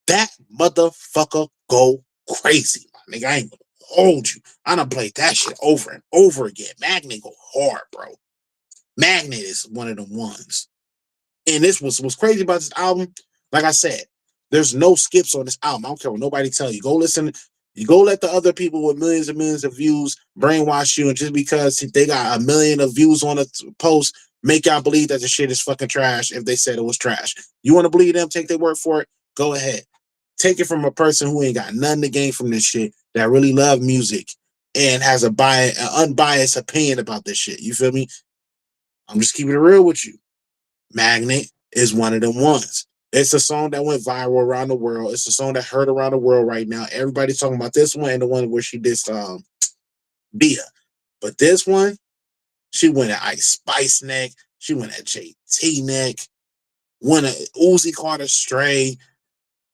That motherfucker go crazy, my nigga. I ain't gonna hold you. I done played that shit over and over again. Magnet go hard, bro. Magnet is one of them ones. And this what's crazy about this album. Like I said, there's no skips on this album. I don't care what nobody tell you. Go listen. You go let the other people with millions and millions of views brainwash you, and just because they got a million of views on a post, make y'all believe that the shit is fucking trash if they said it was trash. You want to believe them, take their word for it, go ahead. Take it from a person who ain't got nothing to gain from this shit, that really love music and has an unbiased opinion about this shit. You feel me? I'm just keeping it real with you. Magnet is one of them ones. It's a song that went viral around the world. It's a song that heard around the world right now. Everybody's talking about this one and the one where she did Bia. But this one, she went at Ice Spice neck. She went at JT neck. Went at Uzi Carter Stray.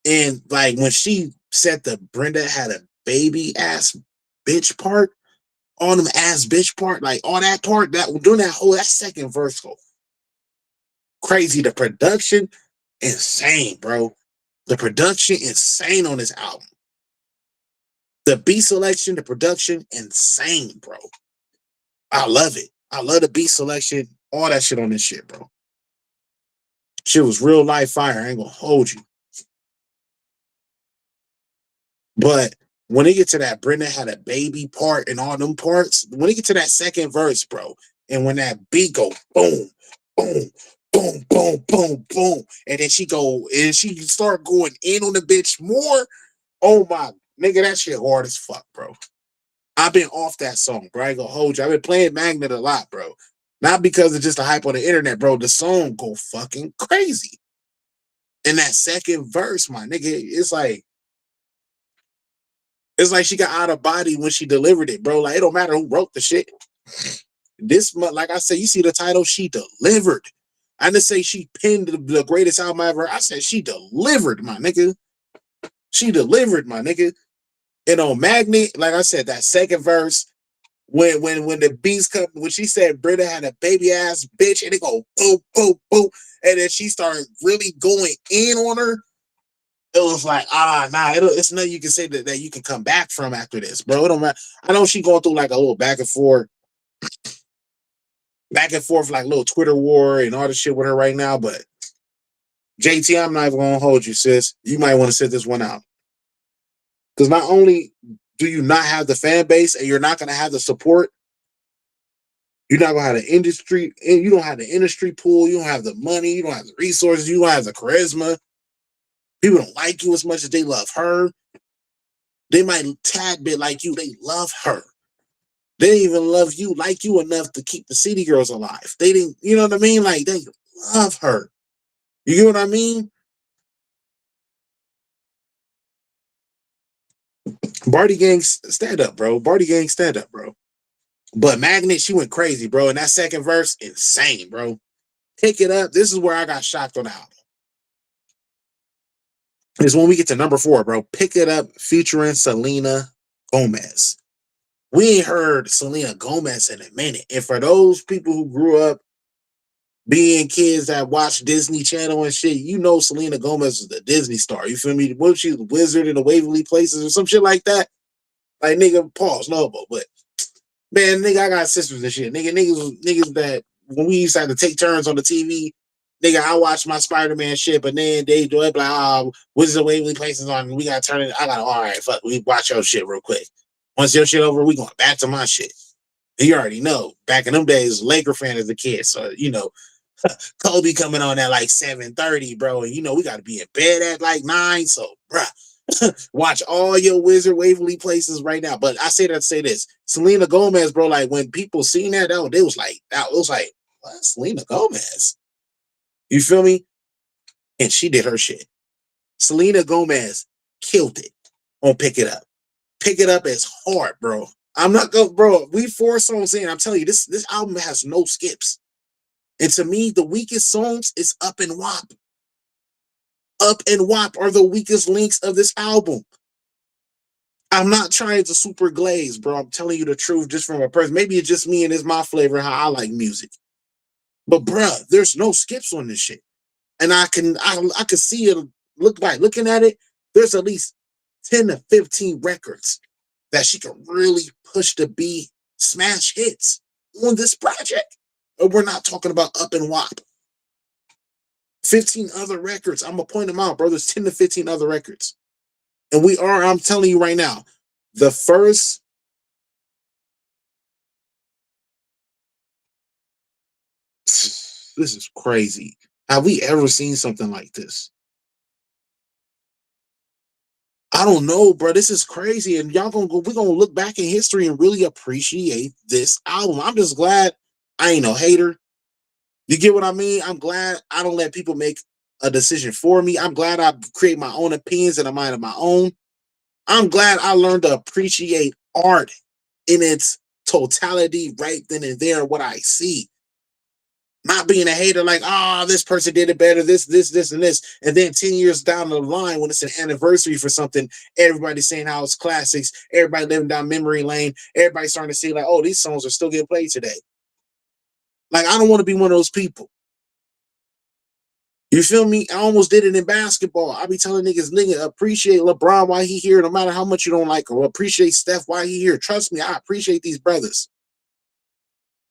And like when she said the Brenda had a baby ass bitch part, on them ass bitch part, like all that part, that doing that second verse go crazy. The production, insane, bro. The production, insane on this album. The beat selection, the production, insane, bro. I love it. I love the beat selection, all that shit on this shit, bro. Shit was real life fire. I ain't gonna hold you. But when they get to that Brenda had a baby part and all them parts, when they get to that second verse, bro, and when that beat go boom, boom, boom, boom, boom, boom, and then she start going in on the bitch more. Oh my nigga, that shit hard as fuck, bro. I've been off that song, bro. I ain't gonna hold you. I've been playing Magnet a lot, bro. Not because it's just a hype on the internet, bro. The song go fucking crazy. And that second verse, my nigga, it's like she got out of body when she delivered it, bro. Like it don't matter who wrote the shit. This, like I said, you see the title, she delivered. I didn't say she pinned the greatest album I ever. I said she delivered, my nigga. She delivered, my nigga. And on Magnet, like I said, that second verse, when the beats come, when she said Britta had a baby ass bitch, and it go boom, boom, boom, and then she started really going in on her. It was like, nah, it's nothing you can say that you can come back from after this, bro. It don't matter. I know she going through like a little back and forth, like a little Twitter war and all this shit with her right now. But JT, I'm not even gonna hold you, sis. You might want to sit this one out. Because not only do you not have the fan base and you're not gonna have the support, you're not gonna have the industry, and you don't have the industry pool, you don't have the money, you don't have the resources, you don't have the charisma. People don't like you as much as they love her. They might tad bit like you, they love her. They didn't even love you like you enough to keep the city girls alive. They didn't, you know what I mean? Like they love her. You get what I mean? Barty Gang, stand up, bro. Barty Gang, stand up, bro. But Magnet, she went crazy, bro. And that second verse, insane, bro. Pick it up. This is where I got shocked on the album. Is when we get to number 4, bro. Pick It Up featuring Selena Gomez. We ain't heard Selena Gomez in a minute. And for those people who grew up being kids that watch Disney Channel and shit, you know Selena Gomez is the Disney star. You feel me? What she the Wizard in the Waverly Places or some shit like that? Like nigga, pause, no, but man, nigga, I got sisters and shit. Niggas that when we used to have to take turns on the TV, nigga, I watch my Spider-Man shit, but then they do it like, oh, Wizards of Waverly Places on, we gotta turn it. I gotta, all right, fuck, we watch your shit real quick. Once your shit over, we going back to my shit. You already know. Back in them days, Laker fan as a kid, so you know, Kobe coming on at like 7:30, bro, and you know we got to be in bed at like 9. So, bruh, watch all your Wizard Waverly Places right now. But I say that to say this: Selena Gomez, bro. Like when people seen that, it was like that. It was like, what? Selena Gomez. You feel me? And she did her shit. Selena Gomez killed it on Pick It Up. Pick It Up is hard, bro. I'm not going, bro. We 4 songs in. I'm telling you, this album has no skips. And to me, the weakest songs is Up and WAP. Up and WAP are the weakest links of this album. I'm not trying to super glaze, bro. I'm telling you the truth just from a person. Maybe it's just me and it's my flavor, how I like music. But bruh, there's no skips on this shit. And I can see it looking at it, there's at least 10 to 15 records that she can really push to be smash hits on this project. And we're not talking about Up and WAP. 15 other records. I'm gonna point them out, bro. There's 10 to 15 other records. And I'm telling you right now, the first this is crazy. Have we ever seen something like this? I don't know, bro. This is crazy. And we're gonna look back in history and really appreciate this album. I'm just glad I ain't no hater. You get what I mean? I'm glad I don't let people make a decision for me. I'm glad I create my own opinions and a mind of my own. I'm glad I learned to appreciate art in its totality right then and there, what I see. Not being a hater, like, this person did it better, this, and this. And then 10 years down the line, when it's an anniversary for something, everybody's saying how it's classics, everybody living down memory lane, everybody's starting to see, like, oh, these songs are still getting played today. Like, I don't want to be one of those people. You feel me? I almost did it in basketball. I be telling nigga, appreciate LeBron while he here, no matter how much you don't like him. Appreciate Steph while he here. Trust me, I appreciate these brothers.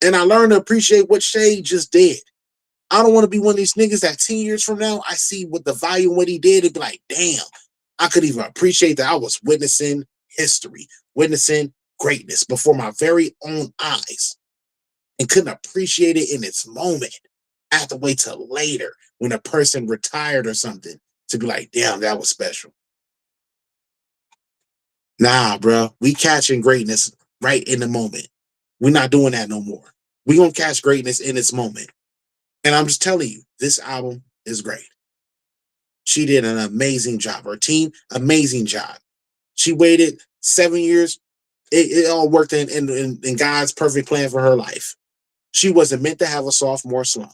And I learned to appreciate what Shade just did. I don't want to be one of these niggas that 10 years from now, I see what the value of what he did and be like, damn, I could even appreciate that I was witnessing history, witnessing greatness before my very own eyes and couldn't appreciate it in its moment. I have to wait till later when a person retired or something to be like, damn, that was special. Nah, bro, we catching greatness right in the moment. We're not doing that no more. We gonna catch greatness in its moment. And I'm just telling you, this album is great. She did an amazing job. Her team, amazing job. She waited 7 years. It all worked in God's perfect plan for her life. She wasn't meant to have a sophomore slump.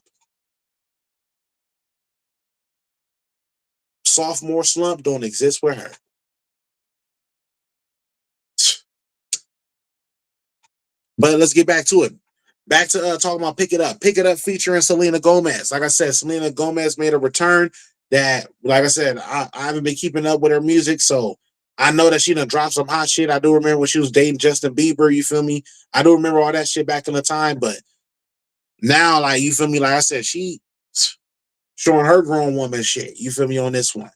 Sophomore slump don't exist with her. But let's get back to it. Back to talking about Pick It Up. Pick It Up featuring Selena Gomez. Like I said, Selena Gomez made a return that, like I said, I haven't been keeping up with her music. So I know that she done dropped some hot shit. I do remember when she was dating Justin Bieber, you feel me? I do remember all that shit back in the time. But now, like, you feel me? Like I said, she showing her grown woman shit. You feel me on this one?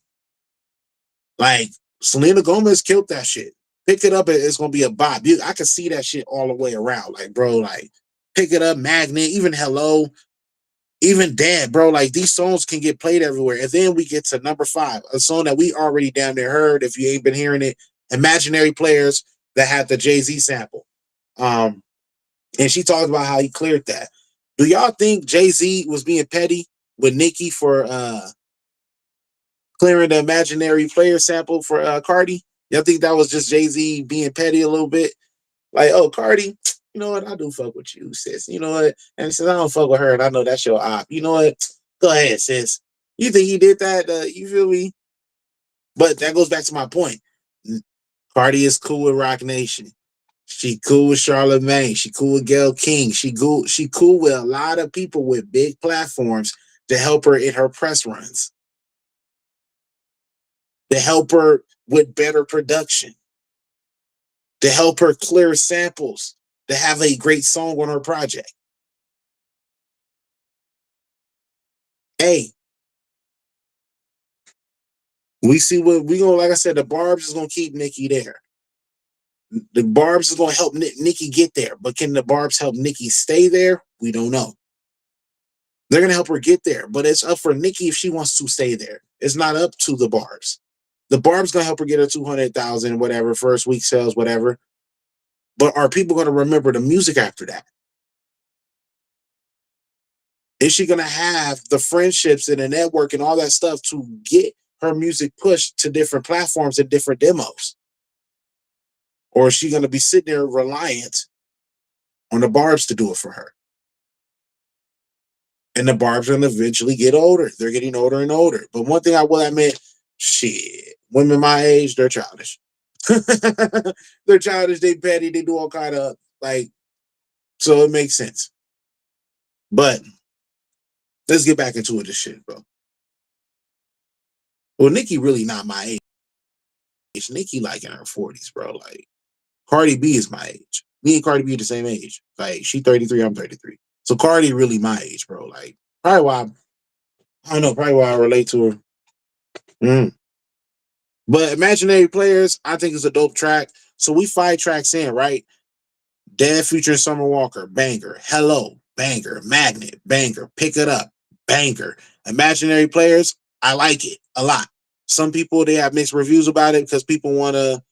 Like, Selena Gomez killed that shit. Pick It Up, it's gonna be a bop. I can see that shit all the way around. Like, bro, like Pick It Up, Magnet, even Hello, even Dead, bro. Like these songs can get played everywhere. And then we get to number 5, a song that we already down there heard. If you ain't been hearing it, Imaginary Players that had the Jay-Z sample. And she talked about how he cleared that. Do y'all think Jay-Z was being petty with Nicki for clearing the Imaginary Player sample for Cardi? Y'all think that was just Jay-Z being petty a little bit? Like, oh, Cardi, you know what? I do fuck with you, sis. You know what? And since I don't fuck with her and I know that's your op, you know what? Go ahead, sis. You think he did that? You feel me? But that goes back to my point. Cardi is cool with Rock Nation. She cool with Charlamagne. She cool with Gayle King. She cool with a lot of people with big platforms to help her in her press runs, to help her with better production, to help her clear samples, to have a great song on her project. Hey, we see what we gonna. Like I said, the Barb's is gonna keep Nikki there. The Barb's is gonna help Nikki get there, but can the Barb's help Nikki stay there? We don't know. They're gonna help her get there, but it's up for Nikki if she wants to stay there. It's not up to the Barb's. The Barb's gonna help her get her 200,000, whatever, first week sales, whatever. But are people gonna remember the music after that? Is she gonna have the friendships and the network and all that stuff to get her music pushed to different platforms and different demos? Or is she gonna be sitting there reliant on the Barb's to do it for her? And the Barb's gonna eventually get older. They're getting older and older. But one thing I will admit, shit, women my age, they're childish. They're childish, they petty, they do all kind of like, so it makes sense. But let's get back into it, this shit, bro. Well, Nikki really not my age. Nikki like in her 40s, bro. Like Cardi B is my age. Me and Cardi B are the same age. Like she 33, I'm 33. So Cardi really my age, bro. Like probably why I don't know, probably why I relate to her. Mm. But Imaginary Players, I think is a dope track. So we 5 tracks in, right? Dead featuring Summer Walker, banger. Hello, banger. Magnet, banger. Pick It Up, banger. Imaginary Players, I like it a lot. Some people they have mixed reviews about it because people want to,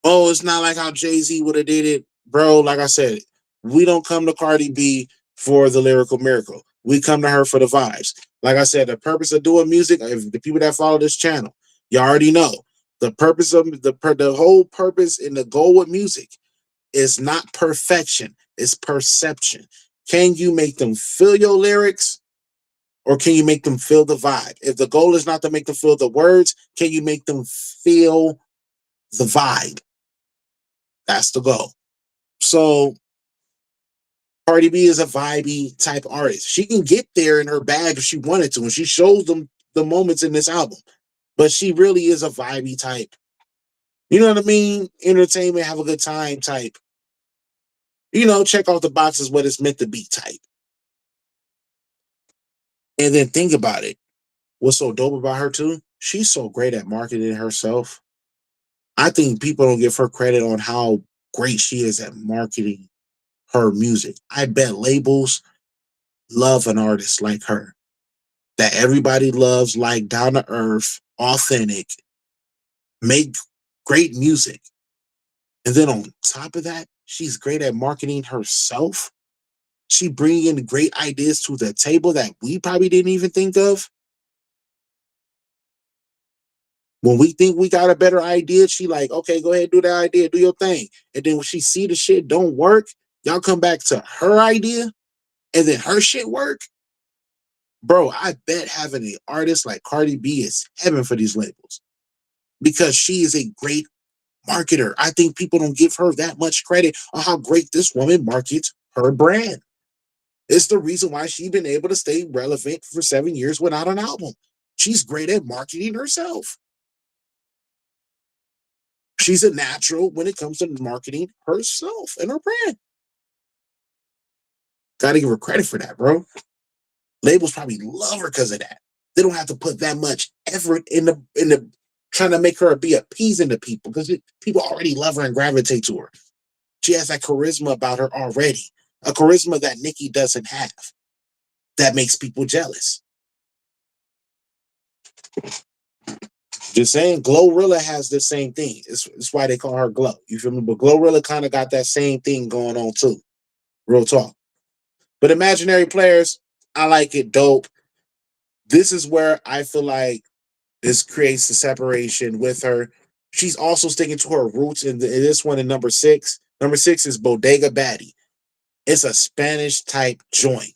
oh, it's not like how Jay-Z would have did it. Bro, like I said, we don't come to Cardi B for the lyrical miracle. We come to her for the vibes. Like I said, the purpose of doing music, if the people that follow this channel, you already know the purpose of the whole purpose and the goal with music is not perfection, it's perception. Can you make them feel your lyrics or can you make them feel the vibe? If the goal is not to make them feel the words, can you make them feel the vibe? That's the goal. So Cardi B is a vibey type artist. She can get there in her bag if she wanted to, and she shows them the moments in this album. But she really is a vibey type. You know what I mean? Entertainment, have a good time type. Check off the boxes what it's meant to be type. And then think about it. What's so dope about her too? She's so great at marketing herself. I think people don't give her credit on how great she is at marketing her music. I bet labels love an artist like her that everybody loves, like down to earth, authentic, make great music. And then on top of that, she's great at marketing herself. She bringing in great ideas to the table that we probably didn't even think of. When we think we got a better idea, she like, okay, go ahead, do that idea, do your thing. And then when she see the shit don't work, y'all come back to her idea, and then her shit work. Bro, I bet having an artist like Cardi B is heaven for these labels because she is a great marketer. I think people don't give her that much credit on how great this woman markets her brand. It's the reason why she's been able to stay relevant for 7 years without an album. She's great at marketing herself. She's a natural when it comes to marketing herself and her brand. Gotta give her credit for that, bro. Labels probably love her because of that. They don't have to put that much effort in the trying to make her be appeasing to people because people already love her and gravitate to her. She has that charisma about her already, a charisma that Nicki doesn't have. That makes people jealous. Just saying, Glorilla has the same thing. It's why they call her Glow. You feel me? But Glorilla kind of got that same thing going on too. Real talk. But Imaginary Players, I like it. Dope. This is where I feel like this creates the separation with her. She's also sticking to her roots in this one in number 6. Number 6 is Bodega Baddie. It's a Spanish type joint.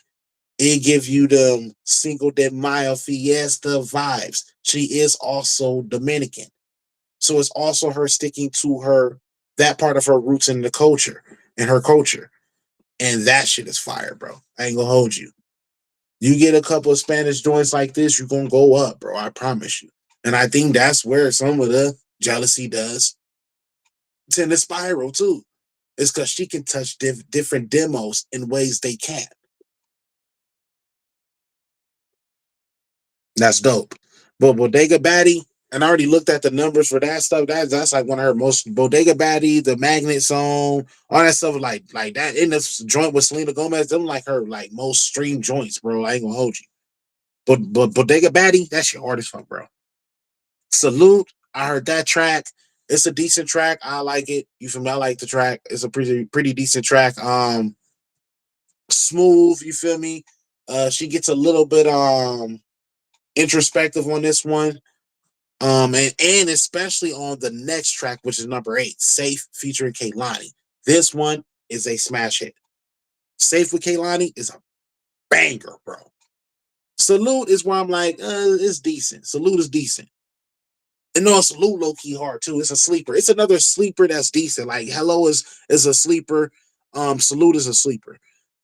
It gives you the Cinco de Mayo fiesta vibes. She is also Dominican. So it's also her sticking to that part of her roots in the culture and her culture. And that shit is fire, bro. I ain't gonna hold you. You get a couple of Spanish joints like this, you're gonna go up, bro. I promise you. And I think that's where some of the jealousy does tend to spiral too. It's because she can touch different demos in ways they can't. That's dope. But Bodega Batty, and I already looked at the numbers for that stuff. That's like one of her most Bodega Batty, the Magnet song, all that stuff like that in this joint with Selena Gomez. Them like her like most streamed joints, bro. I ain't gonna hold you. But Bodega Batty, that's your hardest fuck, bro. Salute. I heard that track. It's a decent track. I like it. You feel me? I like the track. It's a pretty decent track. Smooth. You feel me? She gets a little bit introspective on this one. And especially on the next track, which is number 8, Safe featuring Kehlani. This one is a smash hit. Safe with Kehlani is a banger, bro. Salute is where I'm like, it's decent. Salute is decent. And no, Salute low key hard too. It's a sleeper. It's another sleeper that's decent. Like Hello is a sleeper. Salute is a sleeper.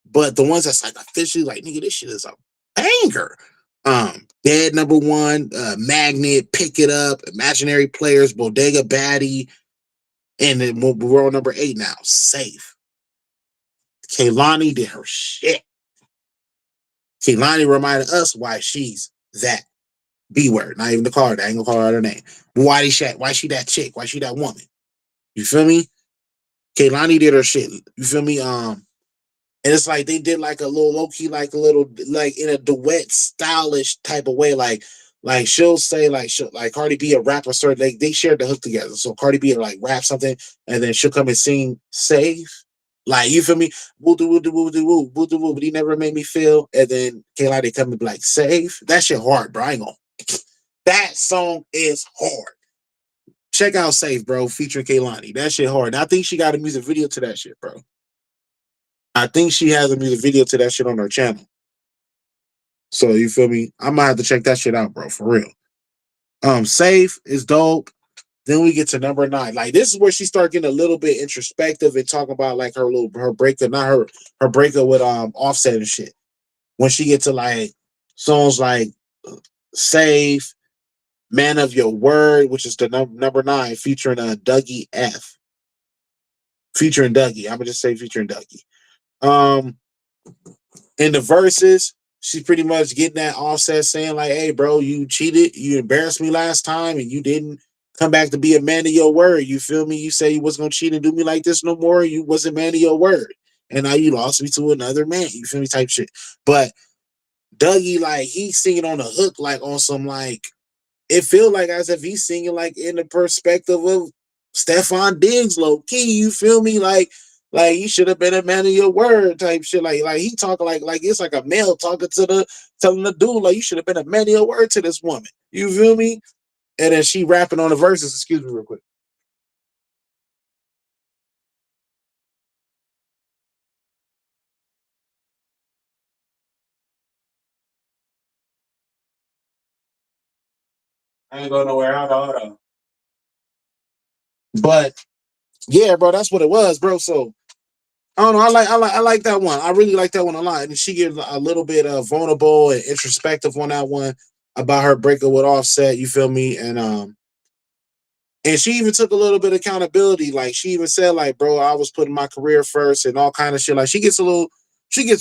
But the ones that's like officially like, nigga, this shit is a banger. Dead number 1, Magnet, Pick It Up, Imaginary Players, Bodega Batty, and then we're on number 8 now. Safe. Kehlani did her shit. Kehlani reminded us why she's that B word. Not even the card. I ain't gonna call her her name. But why she that chick? Why she that woman? You feel me? Kehlani did her shit. You feel me? And it's like they did like a little low key, like a little like in a duet stylish type of way. Like she'll say like Cardi B a rapper started like they shared the hook together. So Cardi B like rap something and then she'll come and sing Safe. Like you feel me? Woo do woo do woo do woo woo do woo, but he never made me feel. And then Kayla they come and be like Safe. That shit hard, bro. I ain't gonna. That song is hard. Check out Safe, bro, featuring Kehlani. That shit hard. And I think she got a music video to that shit, bro. I think she has a music video to that shit on her channel. So you feel me? I might have to check that shit out, bro, for real. Safe is dope. Then we get to number 9. Like this is where she start getting a little bit introspective and talking about like her breakup, not her breakup with Offset and shit. When she get to like songs like Safe, Man of Your Word, which is the number 9, featuring Dougie F. Featuring Dougie. I'm gonna just say featuring Dougie. In the verses, she's pretty much getting that Offset saying like, "Hey, bro, you cheated, you embarrassed me last time, and you didn't come back to be a man of your word. You feel me? You say you was gonna cheat and do me like this no more. You wasn't man of your word, and now you lost me to another man. You feel me? Type shit." But Dougie, like, he's singing on the hook, like on some like it feel like as if he's singing like in the perspective of Stefan Diggs, low key. You feel me? Like you should have been a man of your word type shit. Like he talking like it's like a male talking to the telling the dude like you should have been a man of your word to this woman. You feel me? And then she rapping on the verses. Excuse me, real quick. I ain't going nowhere. Hold on. But yeah, bro, that's what it was, bro. So I don't know. I like that one. I really like that one a lot. And she gets a little bit vulnerable and introspective on that one about her breakup with Offset. You feel me? And she even took a little bit of accountability. Like she even said, like, bro, I was putting my career first and all kind of shit. Like she gets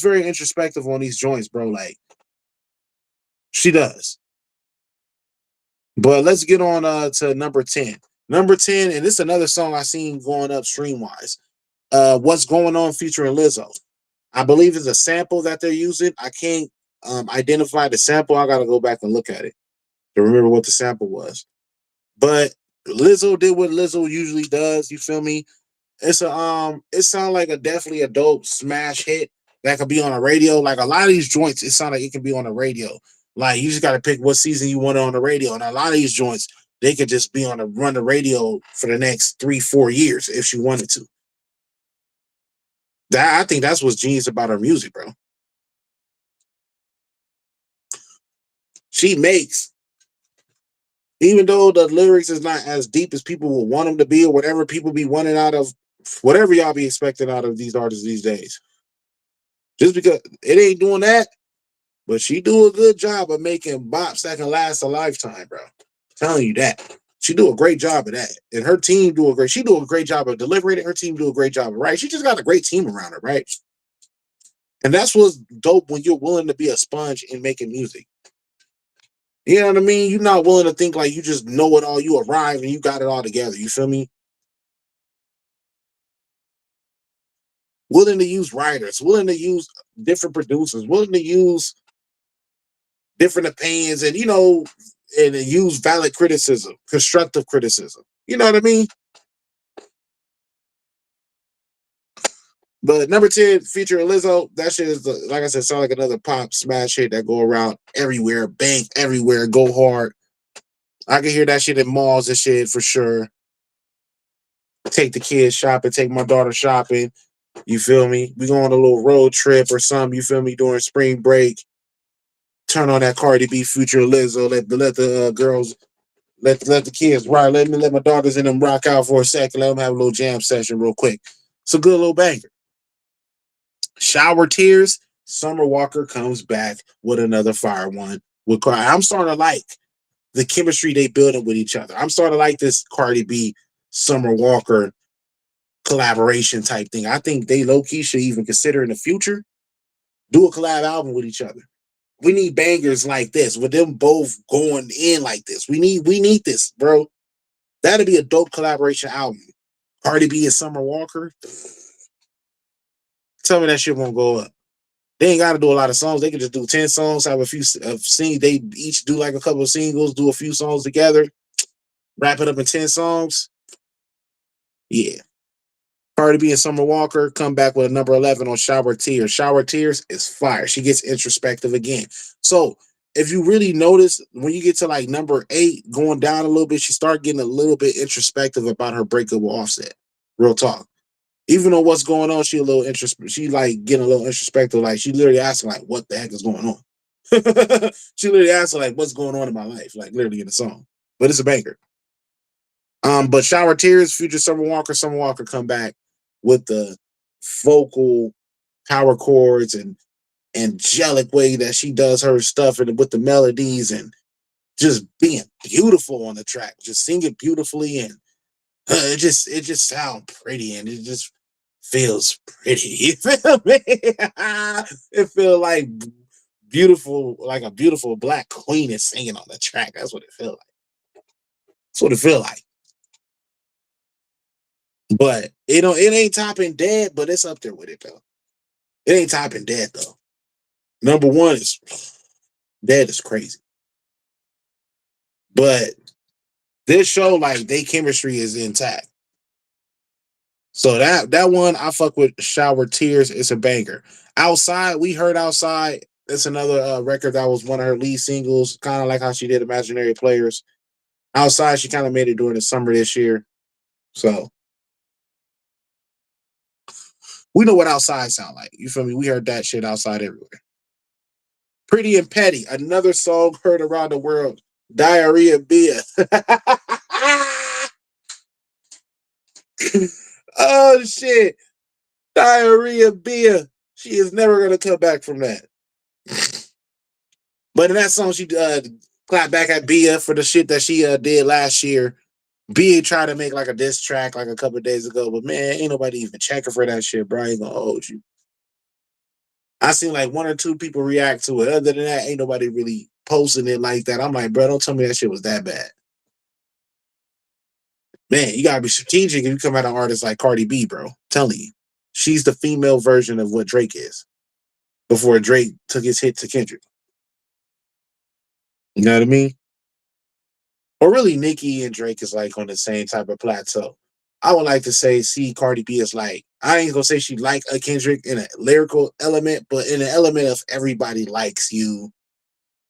very introspective on these joints, bro. Like she does. But let's get on to number 10. Number 10, and this is another song I seen going up stream wise. What's Going On featuring Lizzo. I believe it's a sample that they're using. I can't identify the sample. I gotta go back and look at it to remember what the sample was. But Lizzo did what Lizzo usually does. You feel me? It sounds like a definitely a dope smash hit that could be on a radio. Like a lot of these joints, it sounds like it can be on a radio. Like you just gotta pick what season you want it on the radio. And a lot of these joints, they could just be on a run the radio for the next 3-4 years if she wanted to. That I think that's what's genius about her music, bro. She makes, even though the lyrics is not as deep as people would want them to be, or whatever people be wanting out of, whatever y'all be expecting out of these artists these days. Just because it ain't doing that, but she do a good job of making bops that can last a lifetime, bro. I'm telling you that. She do a great job of that. And her team she do a great job of delivering it. Her team do a great job of right. She just got a great team around her, right? And that's what's dope when you're willing to be a sponge in making music. You know what I mean? You're not willing to think like you just know it all. You arrived and you got it all together. You feel me? Willing to use writers, willing to use different producers, willing to use different opinions, and and use valid criticism, constructive criticism. You know what I mean? But number 10, featuring Lizzo, that shit is like I said, sound like another pop smash hit that go around everywhere, bank everywhere, go hard. I can hear that shit in malls and shit for sure. Take the kids shopping, take my daughter shopping. You feel me? We go on a little road trip or something. You feel me? During spring break, turn on that Cardi B, Future Lizzo. Let the girls, let the kids ride. Let my daughters and them rock out for a second. Let them have a little jam session real quick. It's a good little banger. Shower Tears. Summer Walker comes back with another fire one. With Cardi, I'm starting to like the chemistry they building with each other. I'm starting to like this Cardi B, Summer Walker collaboration type thing. I think they low key should even consider in the future do a collab album with each other. We need bangers like this with them both going in like this. We need this, bro. That'd be a dope collaboration album. Cardi B and Summer Walker. Tell me that shit won't go up. They ain't got to do a lot of songs. They can just do 10 songs, have a few sing. They each do like a couple of singles, do a few songs together, wrap it up in 10 songs. Yeah. Cardi B and Summer Walker come back with a number 11 on Shower Tears. Shower Tears is fire. She gets introspective again. So if you really notice, when you get to like number 8, going down a little bit, she start getting a little bit introspective about her breakup with Offset. Real talk. Even though what's going on, she a little she like getting a little introspective. Like she literally asking like, what the heck is going on? She literally asking like, what's going on in my life? Like literally in the song. But it's a banger. But Shower Tears, Future Summer Walker come back with the vocal power chords and angelic way that she does her stuff and with the melodies and just being beautiful on the track, just singing beautifully and it just sounds pretty and it just feels pretty. You feel me? It feels like beautiful, like a beautiful black queen is singing on the track. That's what it feels like. That's what it feels like. But it ain't topping Dead, but it's up there with it though. It ain't topping Dead though. Number one is Dead is crazy. But this show, like, they chemistry is intact. So that one I fuck with. Shower Tears. It's a banger. Outside, we heard Outside. It's another record that was one of her lead singles, kind of like how she did Imaginary Players. Outside, she kind of made it during the summer this year. So we know what Outside sound like. You feel me? We heard that shit outside everywhere. Pretty and Petty, another song heard around the world. Diarrhea Beer. Oh shit. Diarrhea Beer. She is never gonna come back from that. But in that song, she clapped back at Bia for the shit that she did last year. Bia tried to make like a diss track like a couple of days ago, but man, ain't nobody even checking for that shit, bro. I ain't gonna hold you. I seen like one or two people react to it. Other than that, ain't nobody really posting it like that. I'm like, bro, don't tell me that shit was that bad. Man, you gotta be strategic if you come at an artist like Cardi B, bro. I'm telling you. She's the female version of what Drake is before Drake took his hit to Kendrick. You know what I mean? Or really, Nicki and Drake is like on the same type of plateau. I would like to say, see Cardi B is like, I ain't gonna say she like a Kendrick in a lyrical element, but in an element of everybody likes you.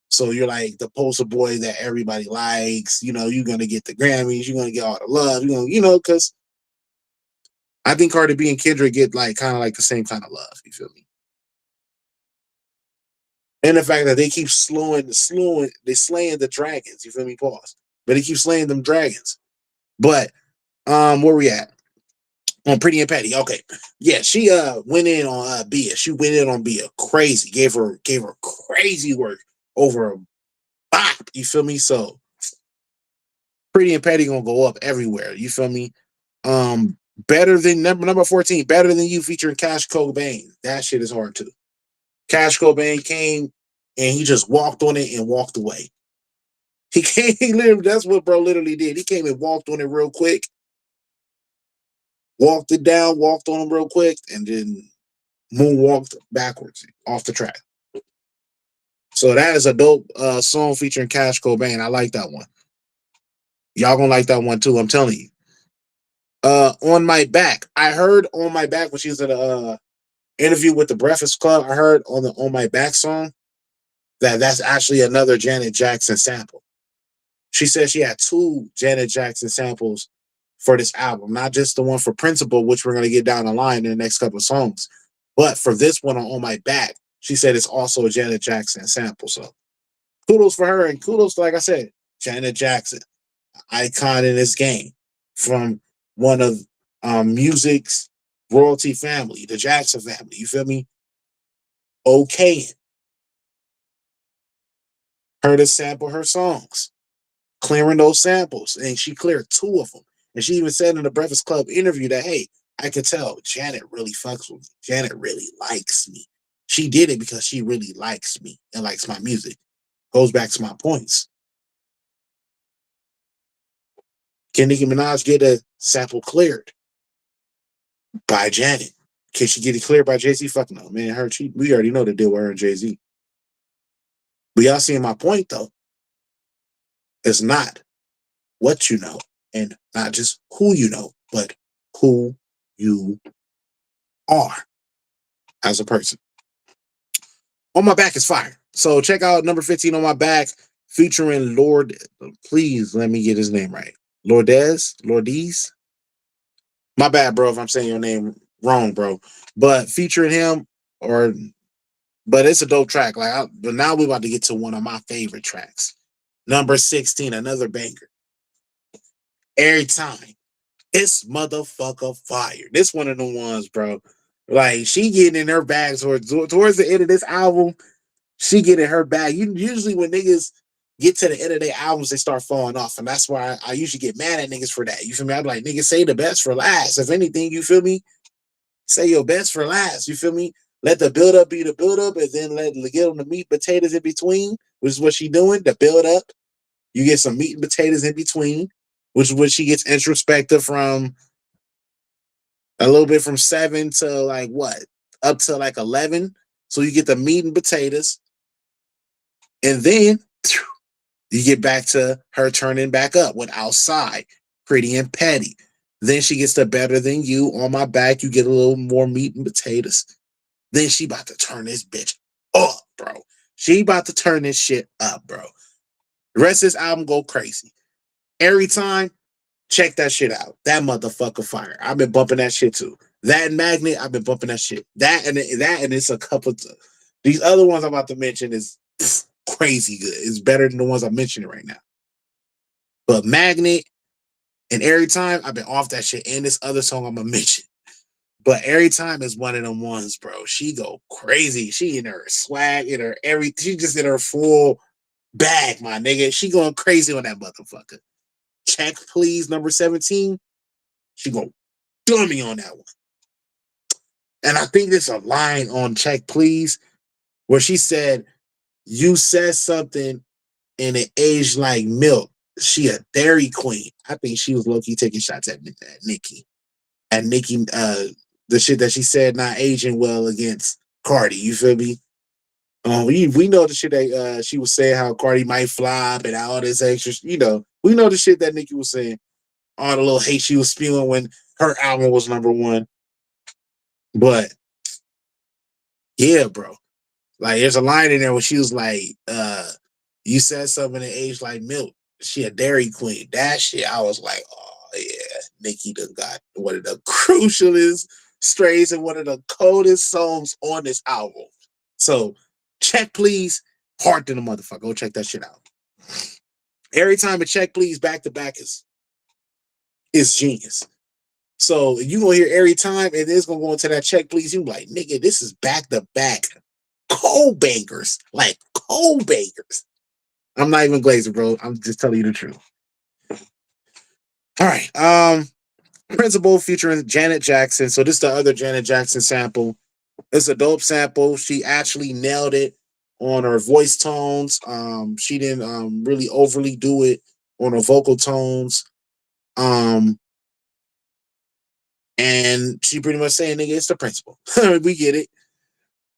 So you're like the poster boy that everybody likes. You know, you're gonna get the Grammys, you're gonna get all the love, because I think Cardi B and Kendrick get like kind of like the same kind of love. You feel me? And the fact that they keep they slaying the dragons. You feel me? Pause. But they keep slaying them dragons. But where we at? On Pretty and Petty. Okay. Yeah, she went in on Bia. She went in on Bia. Crazy. Gave her crazy work over a bop. You feel me? So Pretty and Petty gonna go up everywhere. You feel me? Better than number 14, Better Than You featuring Cash Cobain. That shit is hard too. Cash Cobain came and he just walked on it and walked away. He came, he literally, that's what bro literally did. He came and walked on it real quick, walked it down, walked on him real quick, and then moonwalked backwards off the track. So that is a dope song featuring Cash Cobain. I like that one. Y'all gonna like that one too. I'm telling you. On My Back. I heard On My Back when she was in a interview with the Breakfast Club. I heard on the On My Back song that's actually another Janet Jackson sample. She said she had two Janet Jackson samples for this album, not just the one for Principle, which we're gonna get down the line in the next couple of songs, but for this one on My Back, she said it's also a Janet Jackson sample. So kudos for her, and kudos, like I said, Janet Jackson, icon in this game, from one of music's royalty family, the Jackson family. You feel me? Okay, her to sample her songs, clearing those samples, and she cleared two of them. And she even said in the Breakfast Club interview that, hey, I could tell Janet really fucks with me. Janet really likes me. She did it because she really likes me and likes my music. Goes back to my points. Can Nicki Minaj get a sample cleared by Janet? Can she get it cleared by Jay-Z? Fuck no, man. We already know the deal with her and Jay-Z. But y'all seeing my point though. It's not what you know, and not just who you know, but who you are as a person. On My Back is fire. So check out number 15 On My Back, featuring Lord. Please let me get his name right. Lordes. My bad, bro, if I'm saying your name wrong, bro. But featuring him, or but it's a dope track. But now we're about to get to one of my favorite tracks. Number 16, another banger. Every time. It's motherfucker fire. This one of the ones, bro. Like, she getting in her bag towards the end of this album. She getting her bag. Usually when niggas get to the end of their albums, they start falling off. And that's why I usually get mad at niggas for that. You feel me? I'm like, niggas, say the best for last. If anything, you feel me? Say your best for last. You feel me? Let the build up be the build up, and then get them the meat and potatoes in between, which is what she doing. The build up. You get some meat and potatoes in between, which is what she gets introspective from a little bit from 7 to like what? Up to like 11. So you get the meat and potatoes. And then you get back to her turning back up with Outside, Pretty and Petty. Then she gets the Better Than You, On My Back. You get a little more meat and potatoes. Then she about to turn this bitch up, bro. She about to turn this shit up, bro. The rest of this album go crazy. Every time, check that shit out. That motherfucker fire. I've been bumping that shit too. That and Magnet, I've been bumping that shit. That and it's a couple. These other ones I'm about to mention is crazy good. It's better than the ones I'm mentioning right now. But Magnet and Every Time, I've been off that shit. And this other song I'm gonna mention. But Every Time is one of them ones, bro. She go crazy. She in her swag, in her she just in her full bag, my nigga. She going crazy on that motherfucker. Check Please, number 17. She go dummy on that one. And I think there's a line on Check Please where she said, you said something and it aged like milk. She a Dairy Queen. I think she was low-key taking shots at Nicki. At Nicki, the shit that she said not aging well against Cardi. You feel me? We know the shit that she was saying, how Cardi might flop and all this extra. We know the shit that Nicki was saying. All the little hate she was spewing when her album was number one. But yeah, bro. Like, there's a line in there where she was like, you said something that aged like milk. She a Dairy Queen. That shit, I was like, oh yeah, Nicki done got one of the crucialest strays and one of the coldest songs on this album. So Check Please, hard to the motherfucker. Go check that shit out. Every Time a Check Please back to back is genius. So you gonna hear Every Time, and it's gonna go into that Check Please. You like, nigga, this is back to back cold bangers, like cold bangers. I'm not even glazing, bro. I'm just telling you the truth. All right. Principal featuring Janet Jackson. So this is the other Janet Jackson sample. It's a dope sample. She actually nailed it on her voice tones. She didn't really overly do it on her vocal tones. Um, and she pretty much saying, nigga, it's the principle. We get it.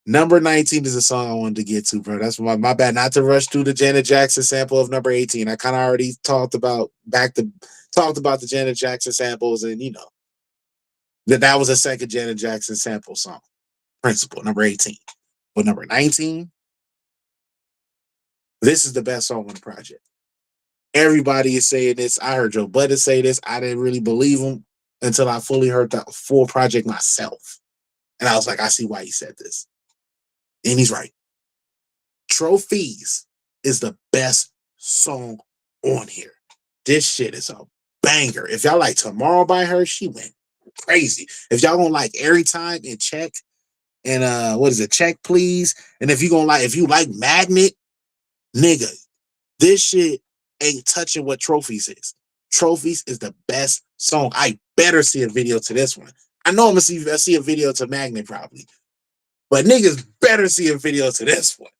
Number 19 is a song I wanted to get to, bro. That's my bad. Not to rush through the Janet Jackson sample of number 18. I kind of already talked about the Janet Jackson samples, and you know that was a second Janet Jackson sample song. Principle, number 18. But number 19, this is the best song on the project. Everybody is saying this. I heard Joe Budden say this. I didn't really believe him until I fully heard the full project myself. And I was like, I see why he said this. And he's right. Trophies is the best song on here. This shit is a banger. If y'all like Tomorrow by her, she went crazy. If y'all gonna like Every Time and Check and what is it, Check Please, and if you like Magnet, nigga, this shit ain't touching what Trophies is. Trophies is the best song. I better see a video to this one. I know I'm gonna see a video to Magnet probably, but niggas better see a video to this one.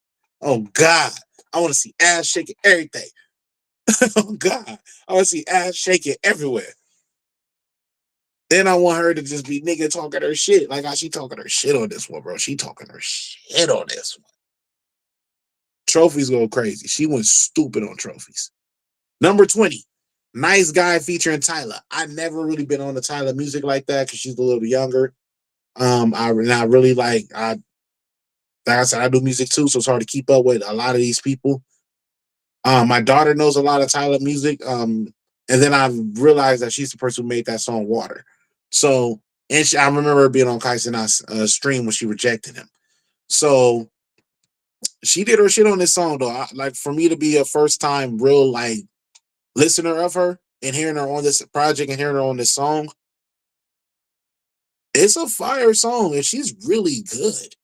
Oh God, I want to see ass shaking everything. Oh God, I want to see ass shaking everywhere. Then I want her to just be nigga talking her shit. Like how she talking her shit on this one, bro. She talking her shit on this one. Trophies go crazy. She went stupid on Trophies. Number 20, Nice Guy featuring Tyler. I never really been on the Tyler music like that because she's a little younger. I really like I said, I do music too, so it's hard to keep up with a lot of these people. My daughter knows a lot of Tyler music. And then I realized that she's the person who made that song Water. So, and I remember her being on Kaisen's stream when she rejected him. So she did her shit on this song though. Like for me to be a first time real like listener of her and hearing her on this project and hearing her on this song, it's a fire song and she's really good.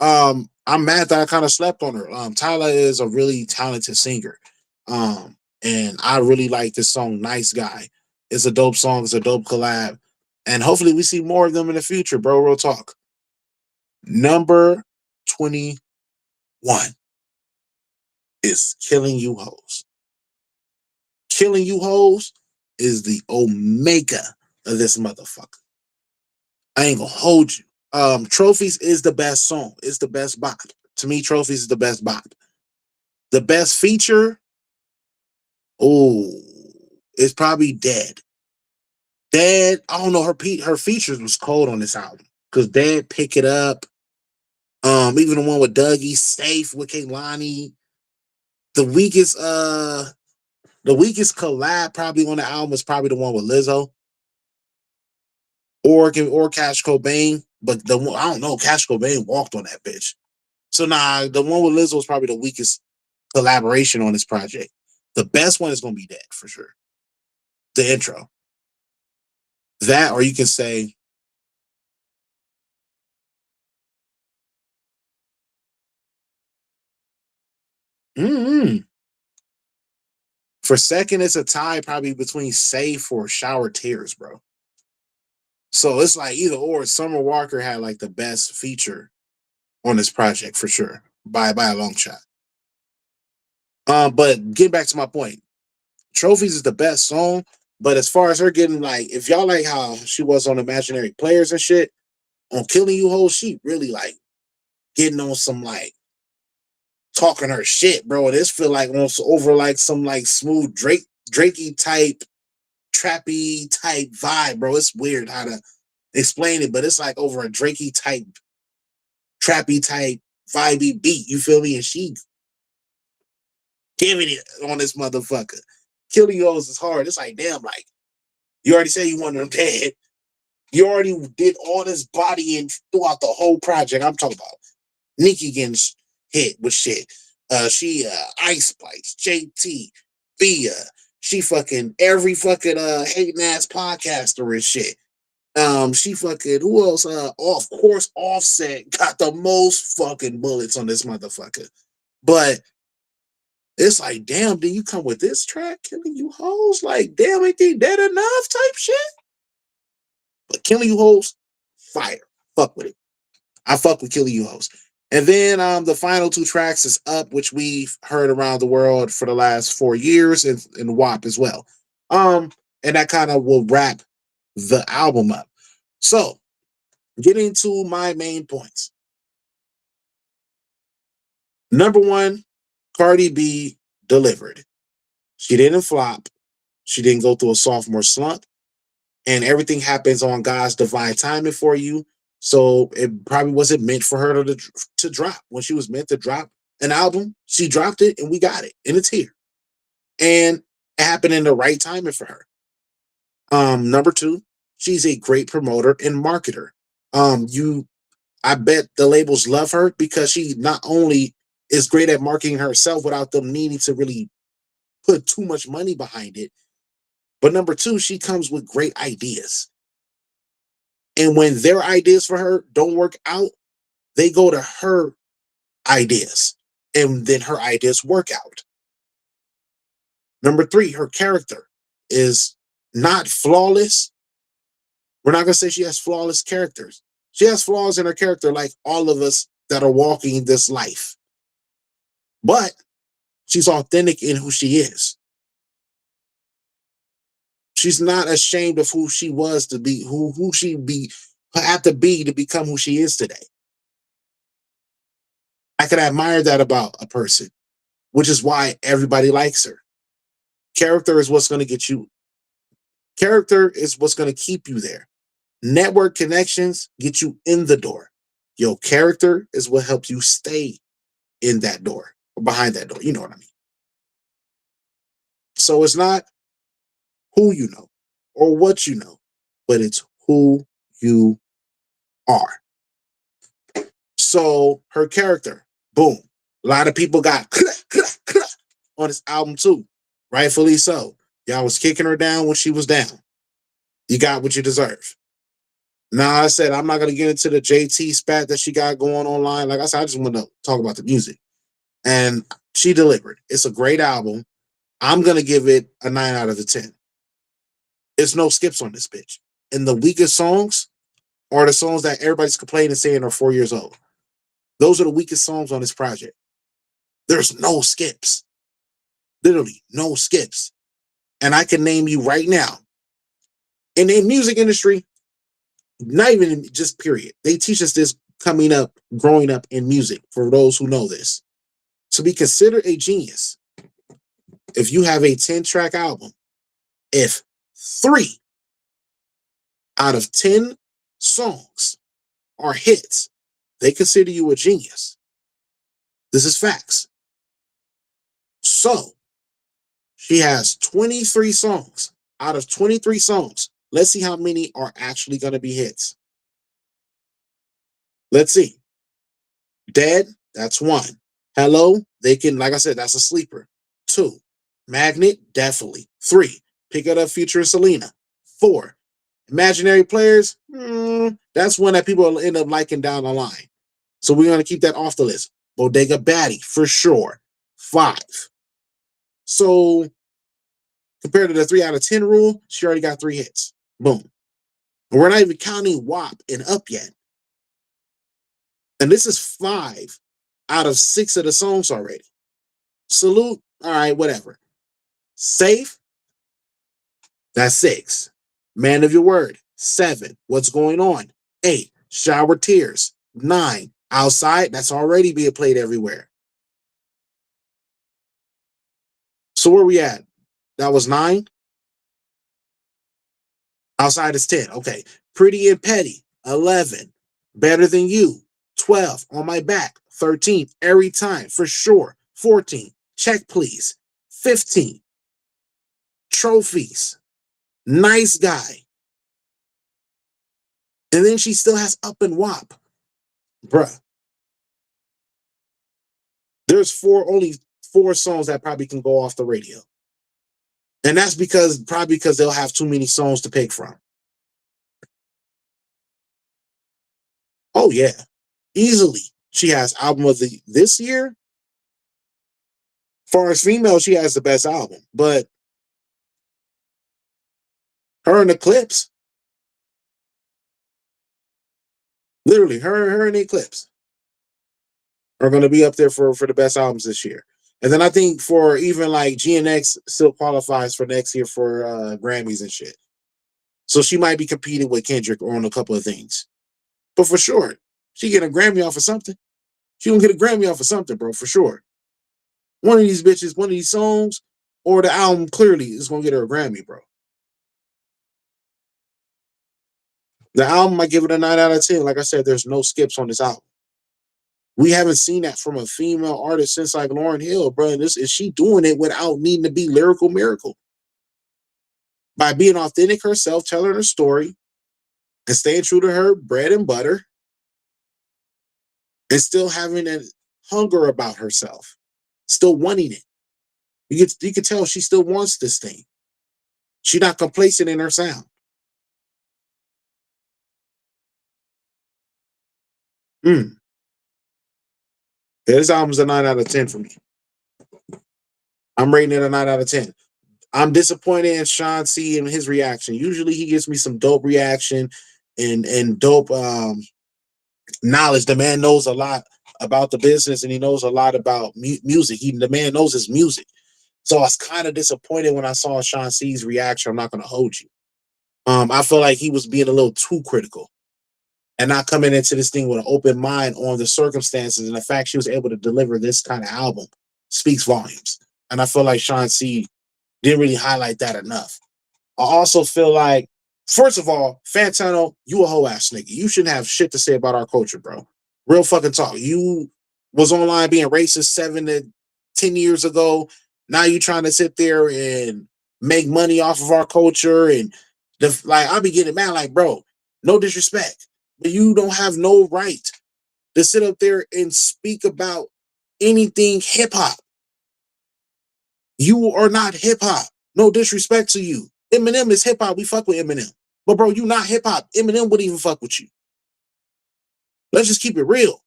I'm mad that I kind of slept on her. Tyler is a really talented singer. And I really like this song, Nice Guy. It's a dope song, it's a dope collab. And hopefully we see more of them in the future, bro. Real talk. Number 21 is Killing You Hoes. Killing You Hoes is the omega of this motherfucker. I ain't gonna hold you. Trophies is the best song. It's the best bop. To me, Trophies is the best bop. The best feature, oh, it's probably Dead. Dead, I don't know, her features was cold on this album. Cause Dead, Pick It Up, even the one with Dougie, Safe with Kehlani. The weakest collab probably on the album is probably the one with Lizzo. Or Cash Cobain. But I don't know, Cash Cobain walked on that bitch. So nah, the one with Lizzo is probably the weakest collaboration on this project. The best one is gonna be Dead for sure. The intro. That, or you can say for second, it's a tie probably between Safe or Shower Tears, bro. So it's like either or. Summer Walker had like the best feature on this project for sure, by a long shot. But get back to my point. Trophies is the best song, but as far as her getting like, if y'all like how she was on Imaginary Players and shit, on Killing You Hoes, she really like getting on some like talking her shit, bro. This feel like almost over like some like smooth Drakey type, trappy type vibe, bro. It's weird how to explain it, but it's like over a Drakey type, trappy type, vibey beat. You feel me? And she giving it on this motherfucker. Killing Yours is hard. It's like, damn, like, you already said you wanted them dead. You already did all this body and throughout the whole project. I'm talking about Nicki getting hit with shit. She Ice Spice, JT, Bia. She fucking every fucking hating ass podcaster and shit. She fucking who else? Of course, Offset got the most fucking bullets on this motherfucker. But it's like, damn, did you come with this track, Killing You Hoes? Like, damn, ain't they dead enough type shit? But Killing You Hoes, fire. Fuck with it. I fuck with Killing You Hoes. And then the final two tracks is Up, which we've heard around the world for the last 4 years, and WAP as well. And that kind of will wrap the album up. So, getting to my main points. Number one, Cardi B delivered. She didn't flop. She didn't go through a sophomore slump. And everything happens on God's divine timing for you. So it probably wasn't meant for her to drop. When she was meant to drop an album, she dropped it and we got it. And it's here. And it happened in the right timing for her. Number two, she's a great promoter and marketer. You I bet the labels love her because she not only is great at marketing herself without them needing to really put too much money behind it, but number two, she comes with great ideas. And when their ideas for her don't work out, they go to her ideas. And then her ideas work out. Number three, her character is not flawless. We're not going to say she has flawless characters. She has flaws in her character, like all of us that are walking this life. But she's authentic in who she is. She's not ashamed of who she was to be, who she be had to be to become who she is today. I can admire that about a person, which is why everybody likes her. Character is what's going to get you. Character is what's going to keep you there. Network connections get you in the door. Your character is what helps you stay in that door or behind that door. You know what I mean? So it's not who you know or what you know, but it's who you are. So her character, boom. A lot of people got on this album too. Rightfully so. Y'all was kicking her down when she was down. You got what you deserve. Now, I said I'm not gonna get into the JT spat that she got going online. Like I said, I just want to talk about the music. And she delivered. It's a great album. I'm gonna give it a 9 out of the 10. There's no skips on this bitch. And the weakest songs are the songs that everybody's complaining and saying are 4 years old. Those are the weakest songs on this project. There's no skips. Literally, no skips. And I can name you right now. In the music industry, not even just period. They teach us this coming up, growing up in music, for those who know this. To be considered a genius, if you have a 10-track album, if 3 out of 10 songs are hits, they consider you a genius. This is facts. So, she has 23 songs. Out of 23 songs, let's see how many are actually going to be hits. Let's see. Dead, that's 1. Hello, they can, like I said, that's a sleeper. 2. Magnet, definitely. 3. Pick It Up featuring Selena. 4. Imaginary Players, that's one that people will end up liking down the line. So we're going to keep that off the list. Bodega Baddie, for sure. 5. So compared to the 3 out of 10 rule, she already got 3 hits. Boom. And we're not even counting WAP and Up yet. And this is 5 out of 6 of the songs already. Salute, all right, whatever. Safe, that's 6. Man of Your Word, 7. What's Going On, 8. Shower Tears, 9. Outside, that's already being played everywhere. So where we at? That was 9. Outside is 10. Okay. Pretty and Petty, 11. Better Than You, 12. On My Back, 13. Every Time, for sure, 14. Check Please, 15. Trophies, Nice Guy. And then she still has Up and WAP. Bruh. There's only 4 songs that probably can go off the radio. And that's probably because they'll have too many songs to pick from. Oh yeah, easily. She has album of this year. Far as female, she has the best album. But her and Eclipse, literally her and Eclipse. are going to be up there for the best albums this year. And then I think for even like GNX still qualifies for next year for Grammys and shit. So she might be competing with Kendrick on a couple of things. But for sure, she get a Grammy off of something. She gonna get a Grammy off of something, bro, for sure. One of these bitches, one of these songs, or the album clearly is gonna get her a Grammy, bro. The album, I give it a 9 out of 10. Like I said, there's no skips on this album. We haven't seen that from a female artist since like Lauryn Hill, bro. And this is she doing it without needing to be lyrical miracle. By being authentic herself, telling her story, and staying true to her bread and butter, and still having a hunger about herself, still wanting it. You can tell she still wants this thing. She's not complacent in her sound. Mm. Yeah, this album's a 9 out of 10 for me. I'm rating it a 9 out of 10. I'm disappointed in Sean C and his reaction. Usually he gives me some dope reaction and dope knowledge. The man knows a lot about the business and he knows a lot about music. The man knows his music. So I was kind of disappointed when I saw Sean C's reaction. I'm not going to hold you. I feel like he was being a little too critical and not coming into this thing with an open mind on the circumstances, and the fact she was able to deliver this kind of album speaks volumes. And I feel like Sean C didn't really highlight that enough. I also feel like, first of all, Fantano, you a whole ass nigga. You shouldn't have shit to say about our culture, bro. Real fucking talk. You was online being racist 7 to 10 years ago. Now you trying to sit there and make money off of our culture. And like, I'll be getting mad like, bro, no disrespect, but you don't have no right to sit up there and speak about anything hip hop. You are not hip hop. No disrespect to you. Eminem is hip hop. We fuck with Eminem. But bro, you not hip hop. Eminem wouldn't even fuck with you. Let's just keep it real.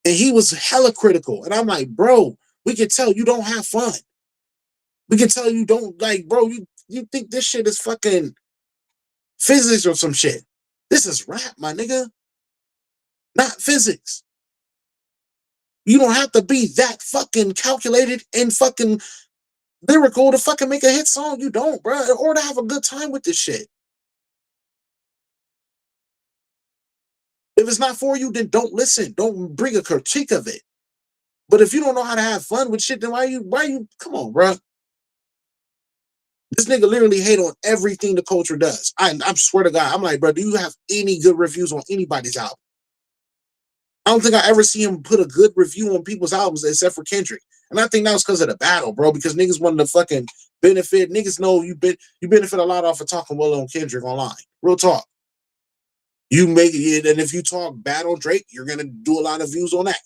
And he was hella critical. And I'm like, bro, we can tell you don't have fun. We can tell you don't like, bro, you think this shit is fucking physics or some shit. This is rap, my nigga. Not physics. You don't have to be that fucking calculated and fucking lyrical to fucking make a hit song. You don't, bro. Or to have a good time with this shit. If it's not for you, then don't listen. Don't bring a critique of it. But if you don't know how to have fun with shit, then why you, come on, bro. This nigga literally hate on everything the culture does. I swear to God, I'm like, bro, do you have any good reviews on anybody's album? I don't think I ever see him put a good review on people's albums except for Kendrick. And I think that was because of the battle, bro, because niggas wanted to fucking benefit. Niggas know you benefit a lot off of talking well on Kendrick online. Real talk. You make it, and if you talk bad on Drake, you're gonna do a lot of views on that.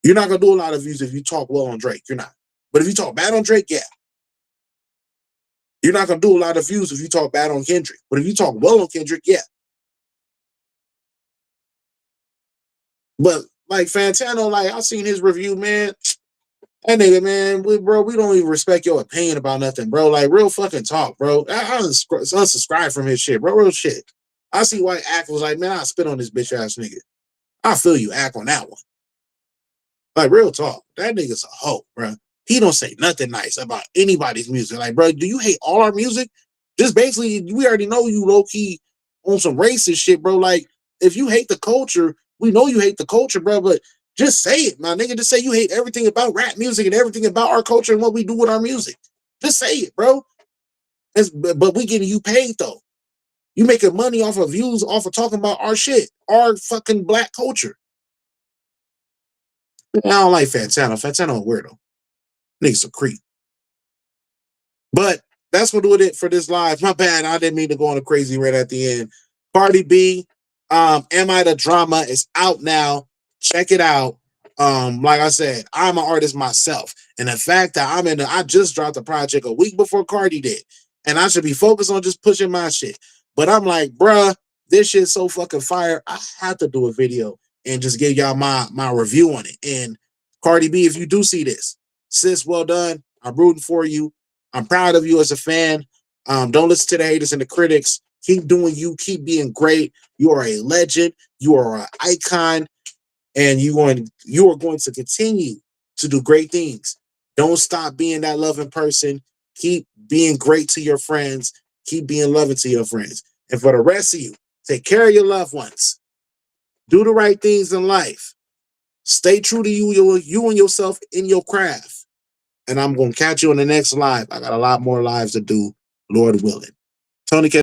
You're not gonna do a lot of views if you talk well on Drake. You're not. But if you talk bad on Drake, yeah. You're not gonna do a lot of views if you talk bad on Kendrick. But if you talk well on Kendrick, yeah. But like Fantano, like I seen his review, man. That nigga, man, we don't even respect your opinion about nothing, bro. Like real fucking talk, bro. I unsubscribe from his shit, bro. Real shit. I see why Ack was like, man, I spit on this bitch ass nigga. I feel you, Ack, on that one. Like real talk, that nigga's a hoe, bro. He don't say nothing nice about anybody's music. Like, bro, do you hate all our music? Just basically, we already know you low key on some racist shit, bro. Like, if you hate the culture, we know you hate the culture, bro. But just say it, my nigga. Just say you hate everything about rap music and everything about our culture and what we do with our music. Just say it, bro. But we getting you paid though. You making money off of views, off of talking about our shit, our fucking black culture. I don't like Fantano. Fantano a weirdo. Nigga's a creep. But that's what do it for this live. My bad. I didn't mean to go on a crazy rant at the end. Cardi B, Am I the Drama is out now. Check it out. Like I said, I'm an artist myself. And the fact that I just dropped a project a week before Cardi did. And I should be focused on just pushing my shit. But I'm like, bruh, this shit's so fucking fire. I have to do a video and just give y'all my review on it. And Cardi B, if you do see this, sis, well done. I'm rooting for you. I'm proud of you as a fan. Don't listen to the haters and the critics. Keep doing you. Keep being great. You are a legend. You are an icon, and you are going to continue to do great things. Don't stop being that loving person. Keep being great to your friends. Keep being loving to your friends. And for the rest of you, take care of your loved ones. Do the right things in life. Stay true to you and yourself in your craft. And I'm gonna catch you in the next live. I got a lot more lives to do, Lord willing. Tony